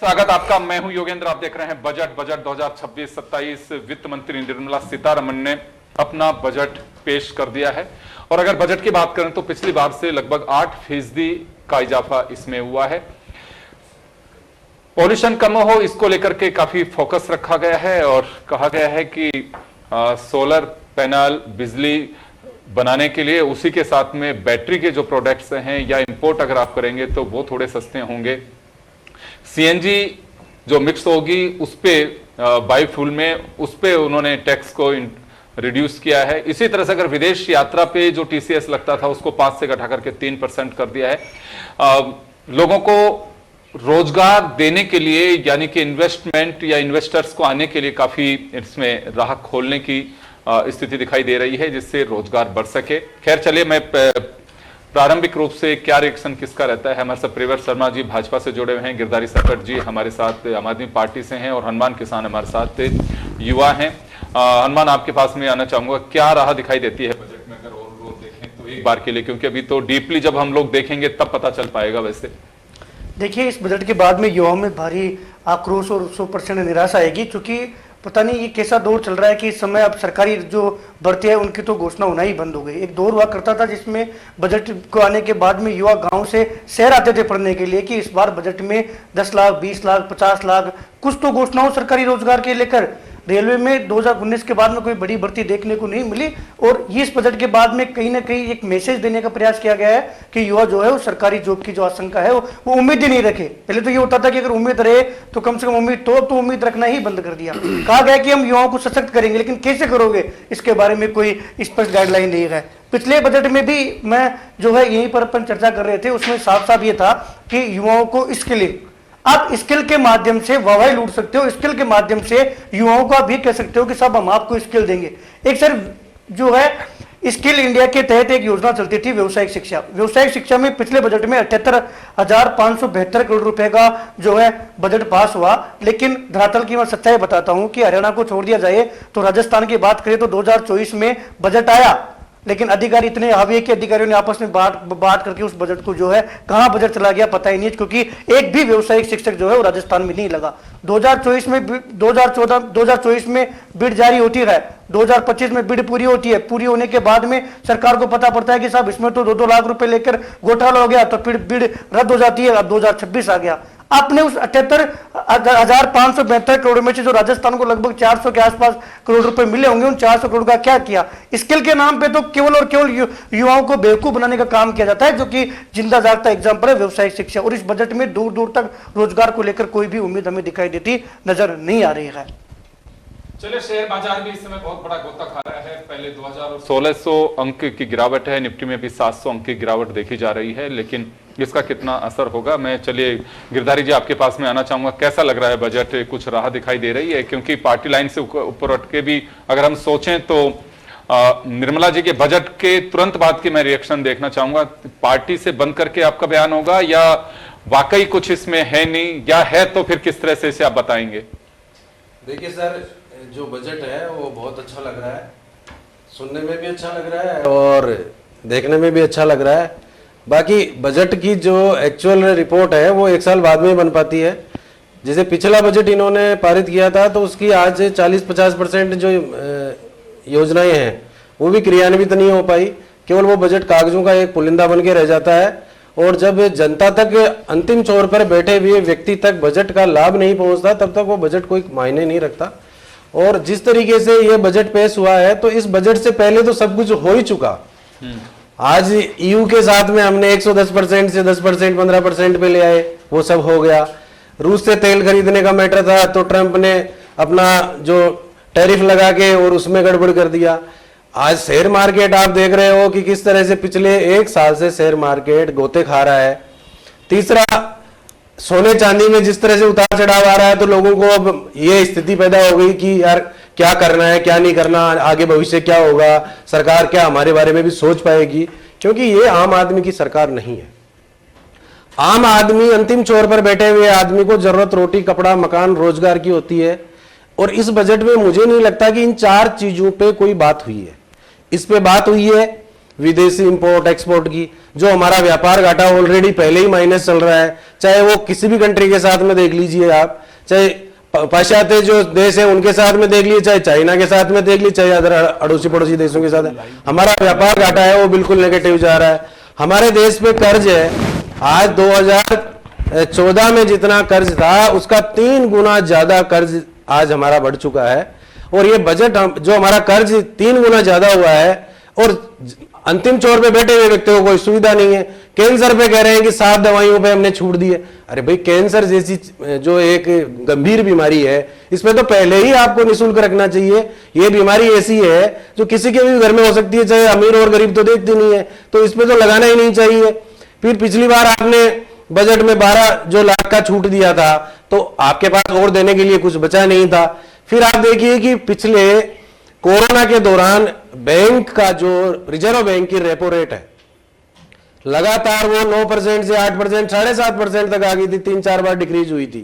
स्वागत आपका। मैं हूं योगेंद्र। आप देख रहे हैं बजट 2026-27। वित्त मंत्री निर्मला सीतारमण ने अपना बजट पेश कर दिया है और अगर बजट की बात करें तो पिछली बार से लगभग 8% का इजाफा इसमें हुआ है। पॉल्यूशन कम हो, इसको लेकर के काफी फोकस रखा गया है और कहा गया है कि सोलर पैनल बिजली बनाने के लिए उसी के साथ में बैटरी के जो प्रोडक्ट्स हैं या इंपोर्ट अगर आप करेंगे तो वो थोड़े सस्ते होंगे। सीएनजी जो मिक्स होगी उस पे बायोफ्यूल में उस पे उन्होंने टैक्स को रिड्यूस किया है। इसी तरह से अगर विदेश यात्रा पे जो टीसीएस लगता था उसको 5 से घटा करके 3% कर दिया है। लोगों को रोजगार देने के लिए यानी कि इन्वेस्टमेंट या इन्वेस्टर्स को आने के लिए काफी इसमें राह खोलने की स्थिति दिखाई दे रही है जिससे रोजगार बढ़ सके। खैर चलिए, मैं प्रारंभिक रूप से क्या रिएक्शन किसका रहता है। हमारे साथ प्रिवर शर्मा जी भाजपा से जुड़े हुए हैं, गिरधारी सकट जी हमारे साथ आम आदमी पार्टी से हैं और हनुमान किसान हमारे साथ युवा हैं। हनुमान, आपके पास में आना चाहूंगा, क्या राह दिखाई देती है बजट में अगर और देखें तो एक बार के लिए, क्योंकि अभी तो डीपली जब हम लोग देखेंगे तब पता चल पाएगा। वैसे देखिए, इस बजट के बाद में युवाओं में भारी आक्रोश और 100% निराशा आएगी, क्योंकि पता नहीं ये कैसा दौर चल रहा है कि इस समय अब सरकारी जो भर्ती है उनकी तो घोषणा होना ही बंद हो गई। एक दौर हुआ करता था जिसमें बजट को आने के बाद में युवा गांव से शहर आते थे पढ़ने के लिए कि इस बार बजट में 10 लाख 20 लाख 50 लाख कुछ तो घोषणा हो सरकारी रोजगार के लेकर। रेलवे में 2019 के बाद में कोई बड़ी भर्ती देखने को नहीं मिली और ये इस बजट के बाद में कहीं ना कहीं एक मैसेज देने का प्रयास किया गया है कि युवा जो है वो सरकारी जॉब की जो आशंका है वो उम्मीद ही नहीं रखे। पहले तो ये होता था कि अगर उम्मीद रहे तो कम से कम उम्मीद तो उम्मीद रखना ही बंद कर दिया। कहा गया कि हम युवाओं को सशक्त करेंगे, लेकिन कैसे करोगे इसके बारे में कोई स्पष्ट गाइडलाइन नहीं है। पिछले बजट में भी मैं जो है यहीं पर अपन चर्चा कर रहे थे, उसमें साफ साफ ये था कि युवाओं को स्किलिंग, आप स्किल के माध्यम से वाहवाही लूट सकते हो, स्किल के माध्यम से युवाओं को आप भी कह सकते हो कि सब हम आपको स्किल देंगे। एक सर जो है स्किल इंडिया के तहत एक योजना चलती थी व्यावसायिक शिक्षा। व्यावसायिक शिक्षा में पिछले बजट में 78,572 करोड़ रुपए का जो है बजट पास हुआ, लेकिन धरातल की मैं सच्चाई बताता हूं कि हरियाणा को छोड़ दिया जाए तो राजस्थान की बात करें तो 2024 में बजट आया, लेकिन अधिकारी इतने हावी है कि अधिकारियों ने आपस में बात करके उस बजट को जो है कहां बजट चला गया पता ही नहीं, क्योंकि एक भी व्यावसायिक शिक्षक जो है वो राजस्थान में नहीं लगा। 2024 में बिड जारी होती है, 2025 में बिड पूरी होती है, पूरी होने के बाद में सरकार को पता पड़ता है कि साहब इसमें तो 2-2 लाख रुपए लेकर घोटाला हो गया, तो फिर बिड रद्द हो जाती है। अब 2026 आ गया, आपने उस 78,572 करोड़ में से जो राजस्थान को लगभग 400 के आसपास करोड़ रुपए मिले होंगे, उन 400 करोड़ का क्या किया? स्किल के नाम पे तो केवल और केवल युवाओं को बेवकूफ बनाने का काम किया जाता है, जो कि जिंदा जागता एग्जाम्पल है व्यवसायिक शिक्षा। और इस बजट में दूर दूर तक रोजगार को लेकर कोई भी उम्मीद हमें दिखाई देती नजर नहीं आ रही है। चलिए, शेयर बाजार भी इस समय बहुत बड़ा गोता खा रहा है। पहले 1600 अंक की गिरावट है, निफ्टी में भी 700 अंक की गिरावट देखी जा रही है, लेकिन इसका कितना असर होगा। मैं चलिए गिरधारी जी आपके पास में आना चाहूंगा, कैसा लग रहा है बजट? कुछ राह दिखाई दे रही है? क्योंकि पार्टी लाइन से ऊपर उठ के भी अगर हम सोचें तो निर्मला जी के बजट के तुरंत बाद की मैं रिएक्शन देखना चाहूंगा। पार्टी से बंद करके आपका बयान होगा या वाकई कुछ इसमें है नहीं, या है तो फिर किस तरह से इसे आप बताएंगे? देखिए सर, जो बजट है वो बहुत अच्छा लग रहा है, सुनने में भी अच्छा लग रहा है और देखने में भी अच्छा लग रहा है। बाकी बजट की जो एक्चुअल रिपोर्ट है वो 1 साल बाद में बन पाती है। जैसे पिछला बजट इन्होंने पारित किया था तो उसकी आज 40-50% जो योजनाएं हैं वो भी क्रियान्वित नहीं हो पाई, केवल वो बजट कागजों का एक पुलिंदा बन के रह जाता है। और जब जनता तक अंतिम छोर पर बैठे हुए व्यक्ति तक बजट का लाभ नहीं पहुंचता तब तक वो बजट कोई मायने नहीं रखता। और जिस तरीके से ये बजट पेश हुआ है तो इस बजट से पहले तो सब कुछ हो ही चुका। आज ईयू के साथ में हमने 110% से 10% 15% पे ले आए, वो सब हो गया। रूस से तेल खरीदने का मैटर था तो ट्रंप ने अपना जो टैरिफ लगा के और उसमें गड़बड़ कर दिया। आज शेयर मार्केट आप देख रहे हो कि किस तरह से पिछले 1 साल से शेयर मार्केट गोते खा रहा है। तीसरा, सोने चांदी में जिस तरह से उतार चढ़ाव आ रहा है तो लोगों को अब ये स्थिति पैदा हो गई कि यार क्या करना है क्या नहीं करना, आगे भविष्य क्या होगा, सरकार क्या हमारे बारे में भी सोच पाएगी, क्योंकि ये आम आदमी की सरकार नहीं है। आम आदमी, अंतिम छोर पर बैठे हुए आदमी को जरूरत रोटी कपड़ा मकान रोजगार की होती है। और इस बजट में मुझे नहीं लगता कि इन 4 चीजों पे कोई बात हुई है। इस पे बात हुई है विदेशी इंपोर्ट एक्सपोर्ट की, जो हमारा व्यापार घाटा ऑलरेडी पहले ही माइनस चल रहा है, चाहे वो किसी भी कंट्री के साथ में देख लीजिए आप, चाहे पाश्चात्य जो देश है उनके साथ में देख लीजिए, चाहे चाइना के साथ में देख लीजिए, चाहे अदर अड़ोसी पड़ोसी देशों के साथ है, हमारा व्यापार घाटा है वो बिल्कुल नेगेटिव जा रहा है। हमारे देश पे कर्ज है, आज 2014 में जितना कर्ज था उसका 3 गुना ज्यादा कर्ज आज हमारा बढ़ चुका है। और ये बजट जो हमारा कर्ज 3 गुना ज्यादा हुआ है और अंतिम छोर पे बैठे हुए व्यक्तियों को कोई सुविधा नहीं है। कैंसर पे कह रहे हैं कि 7 दवाइयों पे हमने छूट दी है। अरे भाई, कैंसर जैसी जो एक गंभीर बीमारी है इसमें तो पहले ही आपको निःशुल्क रखना चाहिए। ये बीमारी ऐसी है जो किसी के भी घर में हो सकती है, चाहे अमीर और गरीब तो देखते नहीं है, तो इसमें तो लगाना ही नहीं चाहिए। फिर पिछली बार आपने बजट में 12 जो लाख का छूट दिया था तो आपके पास और देने के लिए कुछ बचा नहीं था। फिर आप देखिए कि पिछले कोरोना के दौरान बैंक का जो रिजर्व बैंक की रेपो रेट है लगातार वो 9% से 8%, 7.5% तक आ गई थी, 3-4 बार डिक्रीज हुई थी।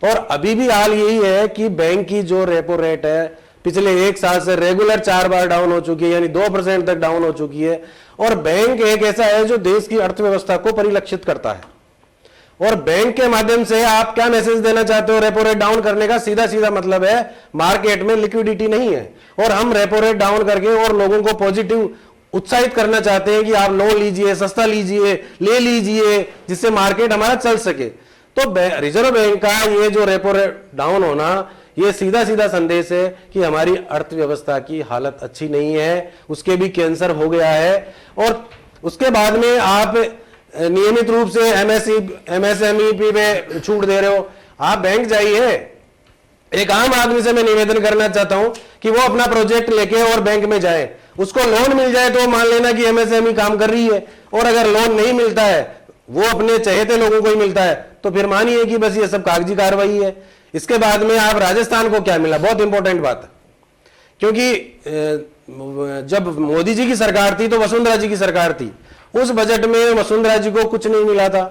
और अभी भी हाल यही है कि बैंक की जो रेपो रेट है पिछले 1 साल से रेगुलर 4 बार डाउन हो चुकी है, यानी 2% तक डाउन हो चुकी है। और बैंक एक ऐसा है जो देश की अर्थव्यवस्था को परिलक्षित करता है। और बैंक के माध्यम से आप क्या मैसेज देना चाहते हो? रेपो रेट डाउन करने का सीधा सीधा मतलब है मार्केट में लिक्विडिटी नहीं है, और हम रेपो रेट डाउन करके और लोगों को पॉजिटिव उत्साहित करना चाहते हैं कि आप लोन लीजिए, सस्ता लीजिए, ले लीजिए, जिससे मार्केट हमारा चल सके। तो रिजर्व बैंक का ये जो रेपो रेट डाउन होना, ये सीधा सीधा संदेश है कि हमारी अर्थव्यवस्था की हालत अच्छी नहीं है, उसके भी कैंसर हो गया है। और उसके बाद में आप नियमित रूप से एमएसएमई पे छूट दे रहे हो। आप बैंक जाइए, एक आम आदमी से मैं निवेदन करना चाहता हूं कि वो अपना प्रोजेक्ट लेके और बैंक में जाए, उसको लोन मिल जाए तो मान लेना कि एमएसएमई काम कर रही है। और अगर लोन नहीं मिलता है, वो अपने चहेते लोगों को ही मिलता है, तो फिर मानिए कि बस ये सब कागजी कार्रवाई है। इसके बाद में आप राजस्थान को क्या मिला, बहुत इंपॉर्टेंट बात है, क्योंकि जब मोदी जी की सरकार थी तो वसुंधरा जी की सरकार थी, उस बजट में वसुंधरा जी को कुछ नहीं मिला था,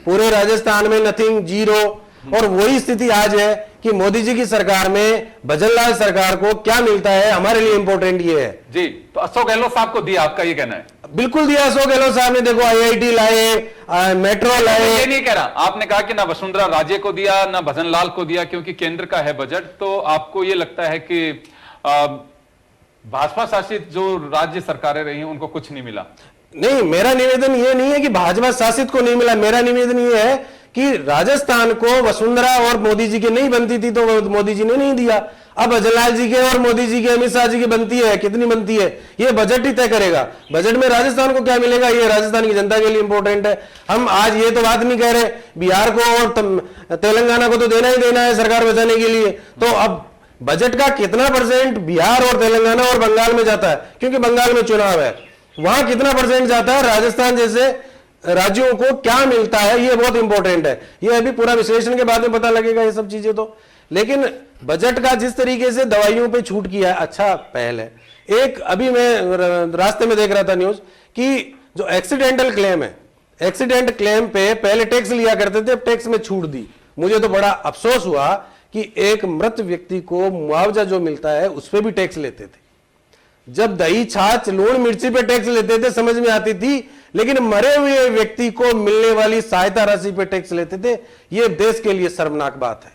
पूरे राजस्थान में नथिंग, जीरो। और वही स्थिति आज है कि मोदी जी की सरकार में भजनलाल सरकार को क्या मिलता है, हमारे लिए इंपॉर्टेंट ये है जी। तो अशोक गहलोत साहब को दिया, आपका ये कहना है? बिल्कुल दिया। अशोक गहलोत साहब ने देखो आईआईटी लाए, मेट्रो लाए। ये नहीं कह रहा, आपने कहा कि ना वसुंधरा राजे को दिया ना भजनलाल को दिया, क्योंकि केंद्र का है बजट। तो आपको ये लगता है कि भाजपा शासित जो राज्य सरकारें रही हैं उनको कुछ नहीं मिला? नहीं, मेरा निवेदन ये नहीं है कि भाजपा शासित को नहीं मिला। मेरा निवेदन ये है कि राजस्थान को वसुंधरा और मोदी जी की नहीं बनती थी तो मोदी जी ने नहीं दिया। अब भजनलाल जी के और मोदी जी के, अमित शाह जी की बनती है, कितनी बनती है ये बजट ही तय करेगा। बजट में राजस्थान को क्या मिलेगा ये राजस्थान की जनता के लिए इंपॉर्टेंट है। हम आज ये तो बात नहीं कह रहे बिहार को और तेलंगाना को तो देना ही देना है सरकार बचाने के लिए। तो अब बजट का कितना % बिहार और तेलंगाना और बंगाल में जाता है, क्योंकि बंगाल में चुनाव है, वहां कितना % जाता है, राजस्थान जैसे राज्यों को क्या मिलता है, ये बहुत इंपॉर्टेंट है। ये अभी पूरा विश्लेषण के बाद में पता लगेगा ये सब चीजें तो। लेकिन बजट का जिस तरीके से दवाइयों पे छूट किया है, अच्छा पहल है। एक अभी मैं रास्ते में देख रहा था न्यूज कि जो एक्सीडेंटल क्लेम है, एक्सीडेंट क्लेम पे पहले टैक्स लिया करते थे, अब टैक्स में छूट दी। मुझे तो बड़ा अफसोस हुआ कि एक मृत व्यक्ति को मुआवजा जो मिलता है उस पर भी टैक्स लेते थे। जब दही, छाछ, लूण, मिर्ची पे टैक्स लेते थे समझ में आती थी, लेकिन मरे हुए व्यक्ति को मिलने वाली सहायता राशि पे टैक्स लेते थे। ये देश के लिए शर्मनाक बात है।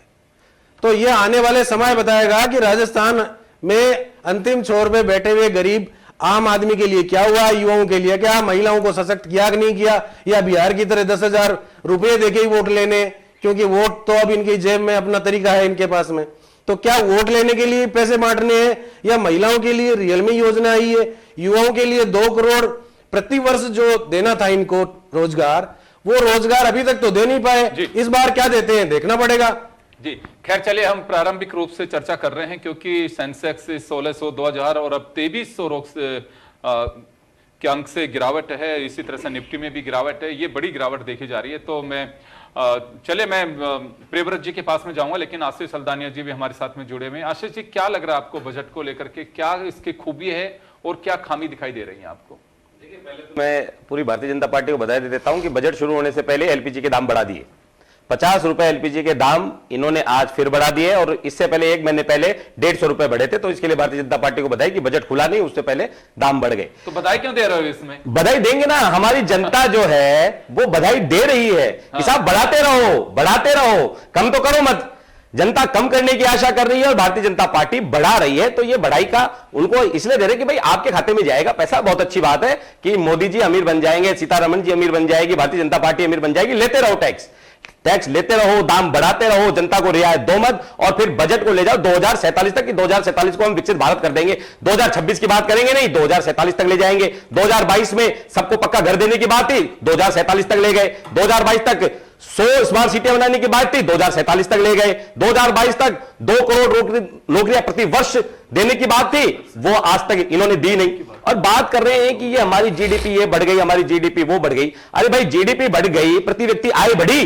तो ये आने वाले समय बताएगा कि राजस्थान में अंतिम छोर पे बैठे हुए गरीब आम आदमी के लिए क्या हुआ, युवाओं के लिए क्या, महिलाओं को सशक्त किया कि नहीं किया, या बिहार की तरह 10,000 रुपये देके ही वोट लेने, क्योंकि वोट तो अब इनकी जेब में अपना तरीका है इनके पास में। तो क्या वोट लेने के लिए पैसे बांटने हैं, या महिलाओं के लिए रियलमी योजना आई है, युवाओं के लिए 2 करोड़ प्रति वर्ष जो देना था इनको रोजगार, वो रोजगार अभी तक तो दे नहीं पाए। इस बार क्या देते हैं देखना पड़ेगा जी। खैर चलिए, हम प्रारंभिक रूप से चर्चा कर रहे हैं क्योंकि सेंसेक्स 1600, 2000 और अब 2300 के अंक से गिरावट है। इसी तरह से निफ्टी में भी गिरावट है, ये बड़ी गिरावट देखी जा रही है। तो मैं चले मैं प्रियव्रत जी के पास में जाऊंगा, लेकिन आशीष सल्दानिया जी भी हमारे साथ में जुड़े हुए हैं। आशीष जी, क्या लग रहा है आपको बजट को लेकर के, क्या इसकी खूबी है और क्या खामी दिखाई दे रही है आपको? देखिए, पहले तो मैं पूरी भारतीय जनता पार्टी को बधाई दे देता हूं कि बजट शुरू होने से पहले एलपीजी के दाम बढ़ा दिए। 50 रुपए एलपीजी के दाम इन्होंने आज फिर बढ़ा दिए और इससे पहले 1 महीने पहले 150 रुपए बढ़े थे। तो इसके लिए भारतीय जनता पार्टी को बधाई कि बजट खुला नहीं, उससे पहले दाम बढ़ गए। तो बधाई क्यों दे रहे हो इसमें? बधाई देंगे ना, हमारी जनता जो है वो बधाई दे रही है कि साहब बढ़ाते रहो, कम तो करो मत। जनता कम करने की आशा कर रही है और भारतीय जनता पार्टी बढ़ा रही है। तो ये बढ़ाई का उनको इसलिए दे रहे कि भाई आपके खाते में जाएगा पैसा। बहुत अच्छी बात है कि मोदी जी अमीर बन जाएंगे, सीतारमण जी अमीर बन जाएगी, भारतीय जनता पार्टी अमीर बन जाएगी। लेते रहो टैक्स लेते रहो, दाम बढ़ाते रहो, जनता को रियायत दो मत और फिर बजट को ले जाओ 2047 तक कि 2047 को हम विकसित भारत कर देंगे। 2026 की बात करेंगे नहीं, 2047 तक ले जाएंगे। 2022 में सबको पक्का घर देने की बात थी, 2047 तक ले गए। 2022 तक 100 स्मार्ट सिटियां बनाने की बात थी, 2047 तक ले गए। 2022 तक 2 करोड़ नौकरियां प्रति वर्ष देने की बात थी, वो आज तक इन्होंने दी नहीं। और बात कर रहे हैं कि ये हमारी जीडीपी ये बढ़ गई, हमारी जीडीपी वो बढ़ गई। अरे भाई जीडीपी बढ़ गई, प्रति व्यक्ति आय बढ़ी,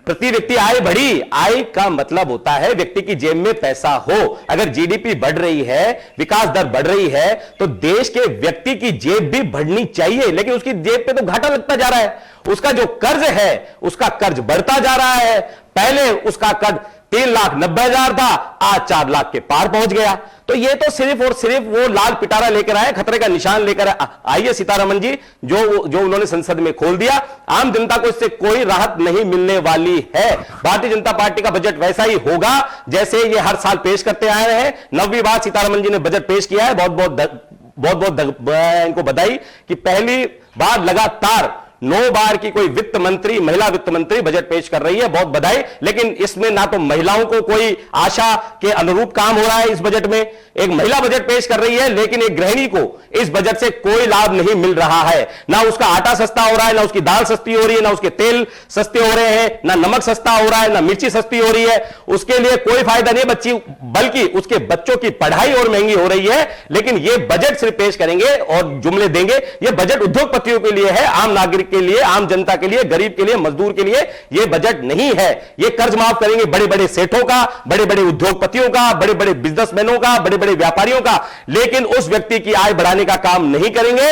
प्रति व्यक्ति आय बढ़ी। आय का मतलब होता है व्यक्ति की जेब में पैसा हो। अगर जीडीपी बढ़ रही है, विकास दर बढ़ रही है, तो देश के व्यक्ति की जेब भी बढ़नी चाहिए। लेकिन उसकी जेब पे तो घाटा लगता जा रहा है। उसका जो कर्ज है, उसका कर्ज बढ़ता जा रहा है। पहले उसका कर्ज 3,90,000 था, आज 4 लाख के पार पहुंच गया। तो ये तो सिर्फ और सिर्फ वो लाल पिटारा लेकर आए, खतरे का निशान लेकर आइए सीतारमण जी, जो उन्होंने संसद में खोल दिया। आम जनता को इससे कोई राहत नहीं मिलने वाली है। भारतीय जनता पार्टी का बजट वैसा ही होगा जैसे ये हर साल पेश करते आए हैं। 9वीं बार सीतारमण जी ने बजट पेश किया है। बहुत इनको बधाई कि पहली बार लगातार 9 बार की कोई वित्त मंत्री, महिला वित्त मंत्री बजट पेश कर रही है, बहुत बधाई। लेकिन इसमें ना तो महिलाओं को कोई आशा के अनुरूप काम हो रहा है। इस बजट में एक महिला बजट पेश कर रही है, लेकिन एक गृहिणी को इस बजट से कोई लाभ नहीं मिल रहा है। ना उसका आटा सस्ता हो रहा है, ना उसकी दाल सस्ती हो रही है, ना उसके तेल सस्ते हो रहे हैं, ना नमक सस्ता हो रहा है, ना मिर्ची सस्ती हो रही है। उसके लिए कोई फायदा नहीं बच्ची, बल्कि उसके बच्चों की पढ़ाई और महंगी हो रही है। लेकिन यह बजट सिर्फ पेश करेंगे और जुमले देंगे। यह बजट उद्योगपतियों के लिए है, आम नागरिक के लिए, आम जनता के लिए, गरीब के लिए, मजदूर के लिए यह बजट नहीं है। यह कर्ज माफ करेंगे बड़े बड़े सेठों का, बड़े बड़े उद्योगपतियों का, बड़े बड़े बिजनेसमैनों का, बड़े बड़े व्यापारियों का। लेकिन उस व्यक्ति की आय बढ़ाने का काम नहीं करेंगे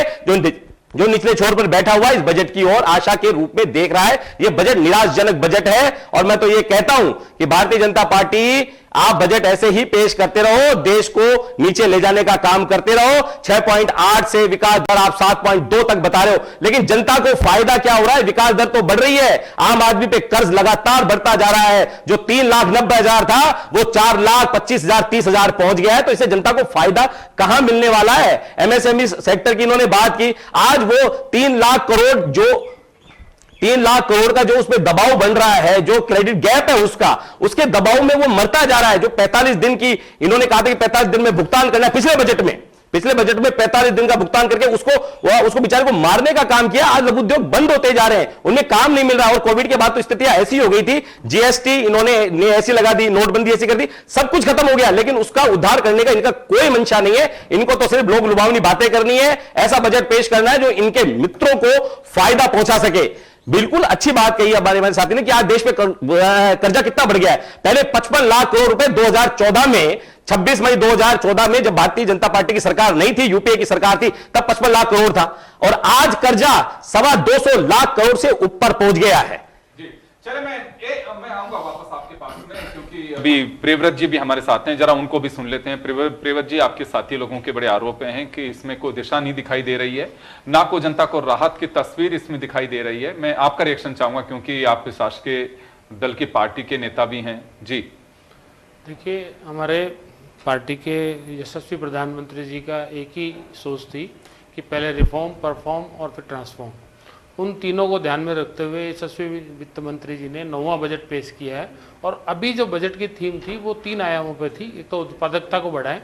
जो निचले छोर पर बैठा हुआ इस बजट की ओर आशा के रूप में देख रहा है। यह बजट निराशाजनक बजट है। और मैं तो यह कहता हूं कि भारतीय जनता पार्टी, आप बजट ऐसे ही पेश करते रहो, देश को नीचे ले जाने का काम करते रहो। 6.8 से विकास दर आप 7.2 तक बता रहे हो, लेकिन जनता को फायदा क्या हो रहा है? विकास दर तो बढ़ रही है, आम आदमी पे कर्ज लगातार बढ़ता जा रहा है। जो 3,90,000 था वो 4,25,000 30,000 पहुंच गया है। तो इससे जनता को फायदा कहां मिलने वाला है? एमएसएमई सेक्टर की इन्होंने बात की। आज वो 3 लाख करोड़ का जो उसमें दबाव बन रहा है, जो क्रेडिट गैप है उसके दबाव में वो मरता जा रहा है। जो 45 दिन की इन्होंने कहा था कि 45 दिन में भुगतान करना है, पिछले बजट में 45 दिन का भुगतान करके उसको बेचारे को मारने का काम किया। आज लघु उद्योग बंद होते जा रहे हैं, उन्हें काम नहीं मिल रहा। और कोविड के बाद तो स्थितियां ऐसी हो गई थी, जीएसटी इन्होंने ऐसी लगा दी, नोटबंदी ऐसी कर दी, सब कुछ खत्म हो गया। लेकिन उसका उद्धार करने का इनका कोई मंशा नहीं है। इनको तो सिर्फ लोग लुभावनी बातें करनी है, ऐसा बजट पेश करना है जो इनके मित्रों को फायदा पहुंचा सके। बिल्कुल अच्छी बात कही हमारे साथी ने कि आज देश में कर्जा कितना बढ़ गया है। पहले 55 लाख करोड़ रुपए 2014 में, 26 मई 2014 में जब भारतीय जनता पार्टी की सरकार नहीं थी, यूपीए की सरकार थी, तब 55 लाख करोड़ था। और आज कर्जा 225 लाख करोड़ से ऊपर पहुंच गया है। चले मैं आऊंगा वापस आपके पास में, क्योंकि अभी प्रियव्रत जी भी हमारे साथ हैं, जरा उनको भी सुन लेते हैं। प्रियव्रत जी, आपके साथी लोगों के बड़े आरोप हैं कि इसमें कोई दिशा नहीं दिखाई दे रही है, ना को जनता को राहत की तस्वीर इसमें दिखाई दे रही है। मैं आपका रिएक्शन चाहूंगा, क्योंकि आप शासकीय दल की पार्टी के नेता भी हैं। जी देखिए, हमारे पार्टी के यशस्वी प्रधानमंत्री जी का एक ही सोच थी कि पहले रिफॉर्म, परफॉर्म और फिर ट्रांसफॉर्म। उन तीनों को ध्यान में रखते हुए यशस्वी वित्त मंत्री जी ने 9वां बजट पेश किया है। और अभी जो बजट की थीम थी वो 3 आयामों पर थी। एक तो उत्पादकता को बढ़ाएं,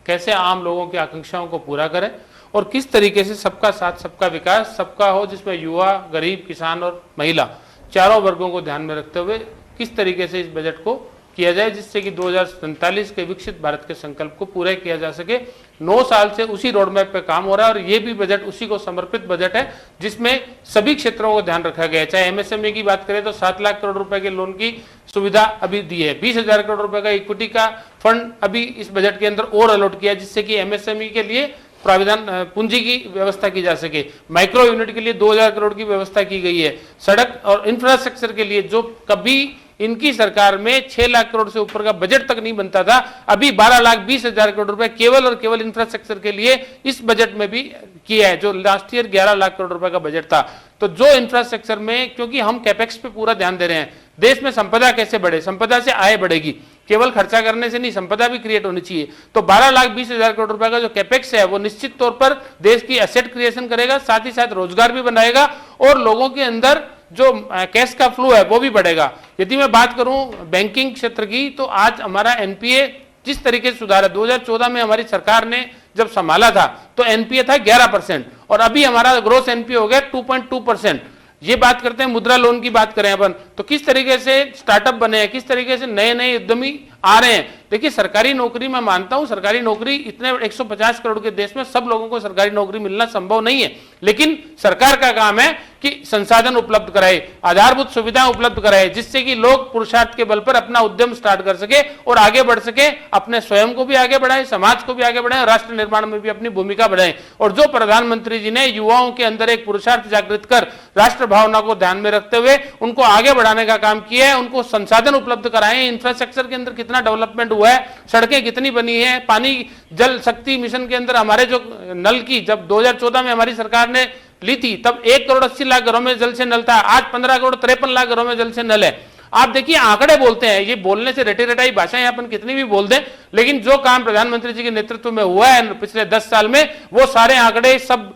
कैसे आम लोगों की आकांक्षाओं को पूरा करें, और किस तरीके से सबका साथ सबका विकास सबका हो, जिसमें युवा, गरीब, किसान और महिला चारों वर्गों को ध्यान में रखते हुए किस तरीके से इस बजट को किया जाए, जिससे कि 2047 के विकसित भारत के संकल्प को पूरा किया जा सके। 9 साल से उसी रोड मैप पे काम हो रहा है और ये भी बजट उसी को समर्पित बजट है, जिसमें सभी क्षेत्रों को ध्यान रखा गया है। चाहे एमएसएमई की बात करें तो 7 लाख करोड़ रुपए के लोन की सुविधा अभी दी है, 20,000 करोड़ रुपए का इक्विटी का फंड अभी इस बजट के अंदर और अलॉट किया, जिससे कि एमएसएमई के लिए प्राविधान पूंजी की व्यवस्था की जा सके। माइक्रो यूनिट के लिए 2000 करोड़ की व्यवस्था की गई है। सड़क और इंफ्रास्ट्रक्चर के लिए जो कभी इनकी सरकार में 6 लाख करोड़ से ऊपर का बजट तक नहीं बनता था, अभी 12,20,000 करोड़ रुपए केवल और केवल इंफ्रास्ट्रक्चर के लिए इस बजट में भी किया है, जो लास्ट ईयर 11 लाख करोड़ रुपए का बजट था। तो जो इंफ्रास्ट्रक्चर में, क्योंकि हम कैपेक्स पे पूरा ध्यान दे रहे हैं, देश में संपदा कैसे बढ़े, संपदा से आय बढ़ेगी, केवल खर्चा करने से नहीं, संपदा भी क्रिएट होनी चाहिए। तो 12,20,000 करोड़ रुपए का जो कैपेक्स है वो निश्चित तौर पर देश की एसेट क्रिएशन करेगा, साथ ही साथ रोजगार भी बनाएगा और लोगों के अंदर जो कैश का फ्लो है वो भी बढ़ेगा। यदि मैं बात करूं बैंकिंग क्षेत्र की, तो आज हमारा एनपीए जिस तरीके से सुधारा, 2014 में हमारी सरकार ने जब संभाला था तो एनपीए था 11% और अभी हमारा ग्रोस एनपीए हो गया 2.2%। ये बात करते हैं मुद्रा लोन की बात करें अपन, तो किस तरीके से स्टार्टअप बने हैं, किस तरीके से नए नए उद्यमी आ रहे हैं। देखिए सरकारी नौकरी, मैं मानता हूं सरकारी नौकरी इतने 150 करोड़ के देश में सब लोगों को सरकारी नौकरी मिलना संभव नहीं है, लेकिन सरकार का काम है कि संसाधन उपलब्ध कराए, आधारभूत सुविधाएं उपलब्ध कराए, जिससे कि लोग पुरुषार्थ के बल पर अपना उद्यम स्टार्ट कर सके और आगे बढ़ सके, अपने स्वयं को भी आगे बढ़ाए, समाज को भी आगे बढ़ाए, राष्ट्र निर्माण में भी अपनी भूमिका बढ़ाए। और जो प्रधानमंत्री जी ने युवाओं के अंदर एक पुरुषार्थ जागृत कर राष्ट्र भावना को ध्यान में रखते हुए उनको आगे बढ़ाने का काम किया है, उनको संसाधन उपलब्ध कराए, इंफ्रास्ट्रक्चर के अंदर कितना डेवलपमेंट हुआ है, सड़कें कितनी बनी है, पानी जल शक्ति मिशन के अंदर हमारे जो नल की, जब 2014 में हमारी सरकार ने ली थी तब 1,80,00,000 घरों में जल से नल था, आज 15,53,00,000 घरों में जल से नल है। आप देखिए आंकड़े बोलते हैं, ये बोलने से रटे रटाई भाषाएं अपन कितनी भी बोल दें, लेकिन जो काम प्रधानमंत्री जी के नेतृत्व में हुआ है पिछले 10 साल में, वो सारे आंकड़े सब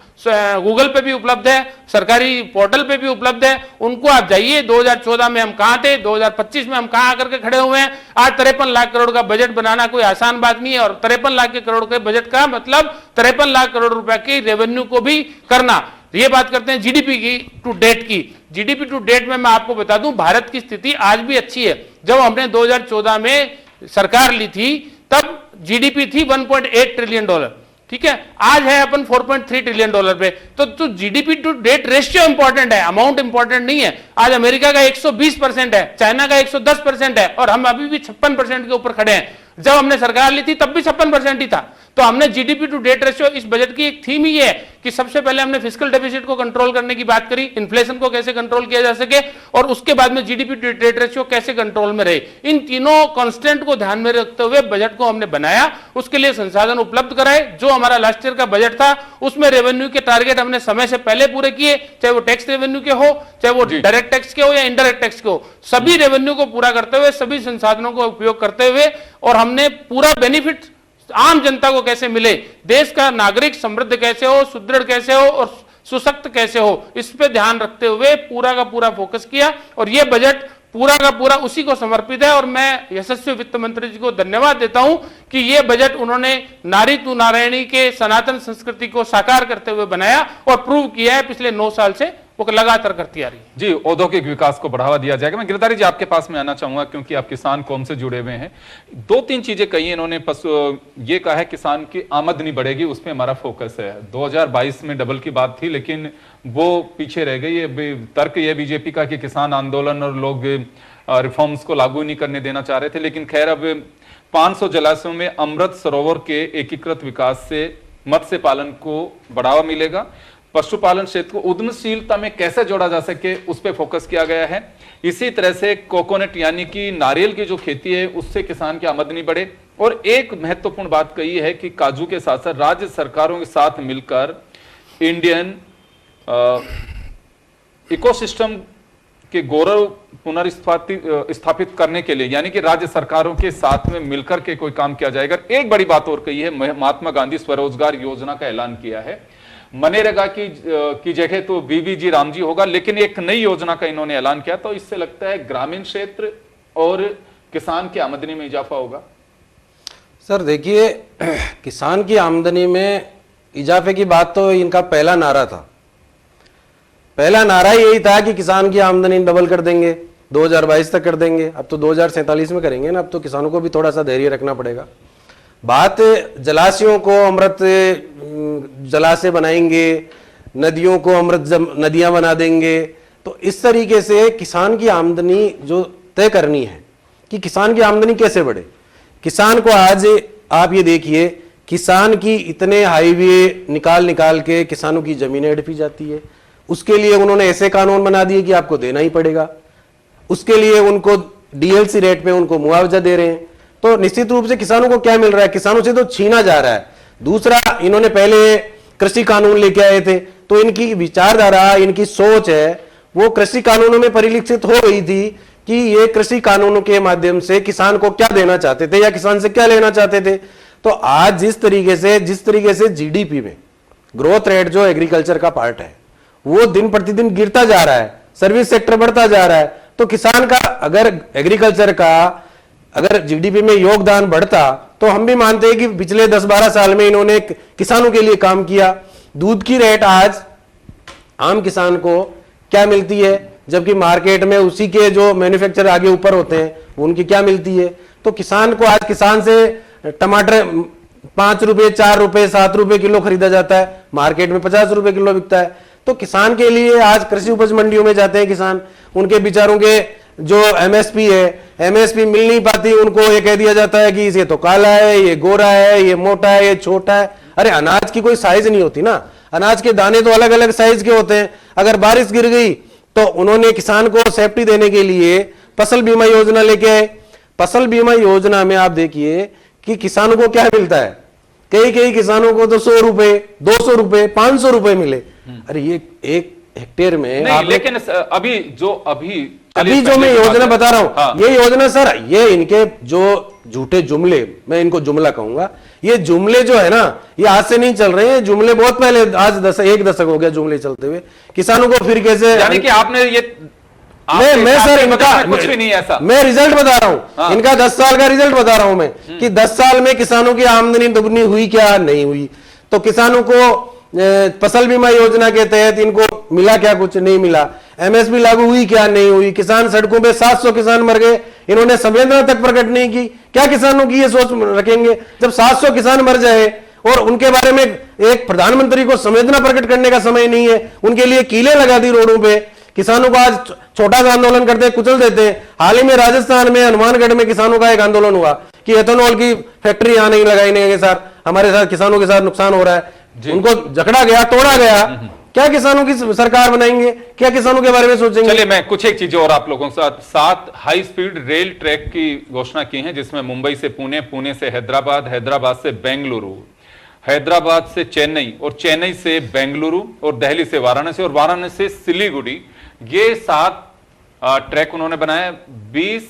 गूगल पे भी उपलब्ध है, सरकारी पोर्टल पे भी उपलब्ध है। उनको आप जाइए, 2014 में हम कहां थे, 2025 में हम कहां आकर के खड़े हुए हैं। आज 53 लाख करोड़ का बजट बनाना कोई आसान बात नहीं है, और 53 लाख के करोड़ के बजट का मतलब 53 लाख करोड़ रुपए की रेवेन्यू को भी करना। ये बात करते हैं जीडीपी की टू डेट की। जीडीपी टू डेट में मैं आपको बता दूं, भारत की स्थिति आज भी अच्छी है। जब हमने 2014 में सरकार ली थी तब जीडीपी थी 1.8 ट्रिलियन डॉलर, ठीक है, आज है अपन 4.3 ट्रिलियन डॉलर पे। तो GDP to debt ratio important है, अमाउंट इंपॉर्टेंट नहीं है। आज अमेरिका का 120% है, चाइना का 110% है, और हम अभी भी 56% के ऊपर खड़े हैं। जब हमने सरकार ली थी तब भी 56% ही था। तो हमने जीडीपी टू डेट रेशियो, इस बजट की एक थीम ही है कि सबसे पहले हमने फिस्कल डेफिसिट को कंट्रोल करने की बात करी, इन्फ्लेशन को कैसे कंट्रोल किया जा सके, और उसके बाद में जीडीपी टू डेट रेशियो कैसे कंट्रोल में रहे। इन तीनों कांस्टेंट को ध्यान में रखते हुए बजट को हमने बनाया, उसके लिए संसाधन उपलब्ध कराए। जो हमारा लास्ट ईयर का बजट था उसमें रेवेन्यू के टारगेट हमने समय से पहले पूरे किए, चाहे वो टैक्स रेवेन्यू के हो, चाहे वो डायरेक्ट टैक्स के हो या इनडायरेक्ट टैक्स के हो, सभी रेवेन्यू को पूरा करते हुए, सभी संसाधनों को उपयोग करते हुए, और हमने पूरा बेनिफिट आम जनता को कैसे मिले, देश का नागरिक समृद्ध कैसे हो, सुदृढ़ कैसे हो और सुशक्त कैसे हो, इस पे ध्यान रखते हुए पूरा का पूरा फोकस किया। और यह बजट पूरा का पूरा उसी को समर्पित है। और मैं यशस्वी वित्त मंत्री जी को धन्यवाद देता हूं कि यह बजट उन्होंने नारी तू नारायणी के सनातन संस्कृति को साकार करते हुए बनाया और प्रूव किया है पिछले 9 साल से वो लगातार करती आ रही है। जी, औद्योगिक विकास को बढ़ावा दिया जाएगा। मैं गिरधारी जी आपके पास में आना चाहूंगा, क्योंकि आप किसान कौम से जुड़े हुए हैं। 2-3 चीजें कही इन्होंने। ये कहा है किसान की आमदनी बढ़ेगी, उस पर हमारा फोकस है। 2022 में डबल की बात थी, लेकिन वो पीछे रह गई। तर्क ये बीजेपी का कि किसान आंदोलन और लोग रिफॉर्म्स को लागू नहीं करने देना चाह रहे थे, लेकिन खैर अब 500 जलाशयों में अमृत सरोवर के एकीकृत विकास से मत्स्य पालन को बढ़ावा मिलेगा। पशुपालन क्षेत्र को उद्यमशीलता में कैसे जोड़ा जा सके, उस पर फोकस किया गया है। इसी तरह से कोकोनट यानी कि नारियल की जो खेती है उससे किसान की आमदनी बढ़े। और एक महत्वपूर्ण बात कही है कि काजू के साथ साथ राज्य सरकारों के साथ मिलकर इंडियन इकोसिस्टम के गौरव पुनर्स्थापित करने के लिए, यानी कि राज्य सरकारों के साथ में मिलकर के कोई काम किया जाएगा। एक बड़ी बात और कही है, महात्मा गांधी स्वरोजगार योजना का ऐलान किया है। मनरेगा की जगह तो बीवीजी रामजी होगा, लेकिन एक नई योजना का इन्होंने ऐलान किया। तो इससे लगता है ग्रामीण क्षेत्र और किसान की आमदनी में इजाफा होगा। सर देखिए, किसान की आमदनी में इजाफे की बात तो इनका पहला नारा था। पहला नारा यही था कि किसान की आमदनी डबल कर देंगे, 2022 तक कर देंगे। अब तो 2047 में करेंगे ना, अब तो किसानों को भी थोड़ा सा धैर्य रखना पड़ेगा। बात जलाशयों को अमृत जलाशय बनाएंगे, नदियों को अमृत नदियां बना देंगे। तो इस तरीके से किसान की आमदनी जो तय करनी है कि किसान की आमदनी कैसे बढ़े। किसान को आज आप ये देखिए किसान की इतने हाईवे निकाल निकाल के किसानों की जमीनें हड़पी जाती है। उसके लिए उन्होंने ऐसे कानून बना दिए कि आपको देना ही पड़ेगा। उसके लिए उनको डीएलसी रेट पे उनको मुआवजा दे रहे हैं। तो निश्चित रूप से किसानों को क्या मिल रहा है? किसानों से तो छीना जा रहा है। दूसरा, इन्होंने पहले कृषि कानून लेके आए थे, तो इनकी विचारधारा, इनकी सोच है वो कृषि कानूनों में परिलक्षित हो गई थी कि ये कृषि कानूनों के माध्यम से किसान को क्या देना चाहते थे या किसान से क्या लेना चाहते थे। तो आज जिस तरीके से जीडीपी में ग्रोथ रेट जो एग्रीकल्चर का पार्ट है वो दिन प्रतिदिन गिरता जा रहा है, सर्विस सेक्टर बढ़ता जा रहा है, तो किसान का अगर एग्रीकल्चर का अगर जीडीपी में योगदान बढ़ता तो हम भी मानते हैं कि पिछले 10-12 साल में इन्होंने किसानों के लिए काम किया। दूध की रेट आज आम किसान को क्या मिलती है, जबकि मार्केट में उसी के जो मैन्युफैक्चरर आगे ऊपर होते हैं उनकी क्या मिलती है। तो किसान को आज किसान से टमाटर 5 रुपए, 4 रुपए, 7 रुपए किलो खरीदा जाता है, मार्केट में 50 रुपए किलो बिकता है। तो किसान के लिए आज कृषि उपज मंडियों में जाते हैं किसान, उनके बेचारों के जो एमएसपी है, एमएसपी मिल नहीं पाती, उनको ये कह दिया जाता है कि ये तो काला है, ये गोरा है, ये मोटा है, ये छोटा है। अरे अनाज की कोई साइज नहीं होती ना, अनाज के दाने तो अलग अलग साइज के होते हैं। अगर बारिश गिर गई तो उन्होंने किसान को सेफ्टी देने के लिए फसल बीमा योजना लेके आए। फसल बीमा योजना में आप देखिए कि किसानों को क्या मिलता है, कई किसानों को तो 100 रुपए, 200 रुपए, 500 रुपए मिले। अरे ये एक हेक्टेयर में नहीं, लेकिन अभी जो मैं योजना बता रहा हूं, हाँ। ये योजना सर, ये इनके जो झूठे जुमले, मैं इनको जुमला कहूंगा, ये जुमले जो है ना, ये आज से नहीं चल रहे हैं, जुमले बहुत पहले, आज एक दशक हो गया जुमले चलते हुए। किसानों को फिर कैसे, यानी कि आपने ये मैं सर इनका कुछ भी नहीं ऐसा, मैं रिजल्ट बता रहा हूं। हाँ। इनका 10 साल का रिजल्ट बता रहा हूं मैं कि 10 साल में किसानों की आमदनी दुगनी हुई क्या, नहीं हुई। तो किसानों को फसल बीमा योजना के तहत इनको मिला क्या, कुछ नहीं मिला। एमएसपी लागू हुई क्या, नहीं हुई। किसान सड़कों पे 700 किसान मर गए, इन्होंने संवेदना तक प्रकट नहीं की। क्या किसानों की ये सोच रखेंगे जब 700 किसान मर जाए और उनके बारे में एक प्रधानमंत्री को संवेदना प्रकट करने का समय नहीं है, उनके लिए कीलें लगा दी रोडों पे। किसानों को आज छोटा सा आंदोलन करते कुचल देते हैं। हाल ही में राजस्थान में हनुमानगढ़ में किसानों का एक आंदोलन हुआ कि एथेनॉल की फैक्ट्री यहां नहीं लगाने सर, हमारे साथ किसानों के साथ नुकसान हो रहा है। उनको जकड़ा गया, तोड़ा गया। क्या किसानों की सरकार बनाएंगे, क्या किसानों के बारे में सोचेंगे? चलिए मैं कुछ एक चीजें और आप लोगों के साथ, 7 हाई स्पीड रेल ट्रैक की घोषणा की है, जिसमें मुंबई से पुणे, पुणे से हैदराबाद, हैदराबाद से बेंगलुरु, हैदराबाद से चेन्नई और चेन्नई से बेंगलुरु और दिल्ली से वाराणसी और वाराणसी से सिलीगुड़ी, ये 7 ट्रैक उन्होंने बनाए। 20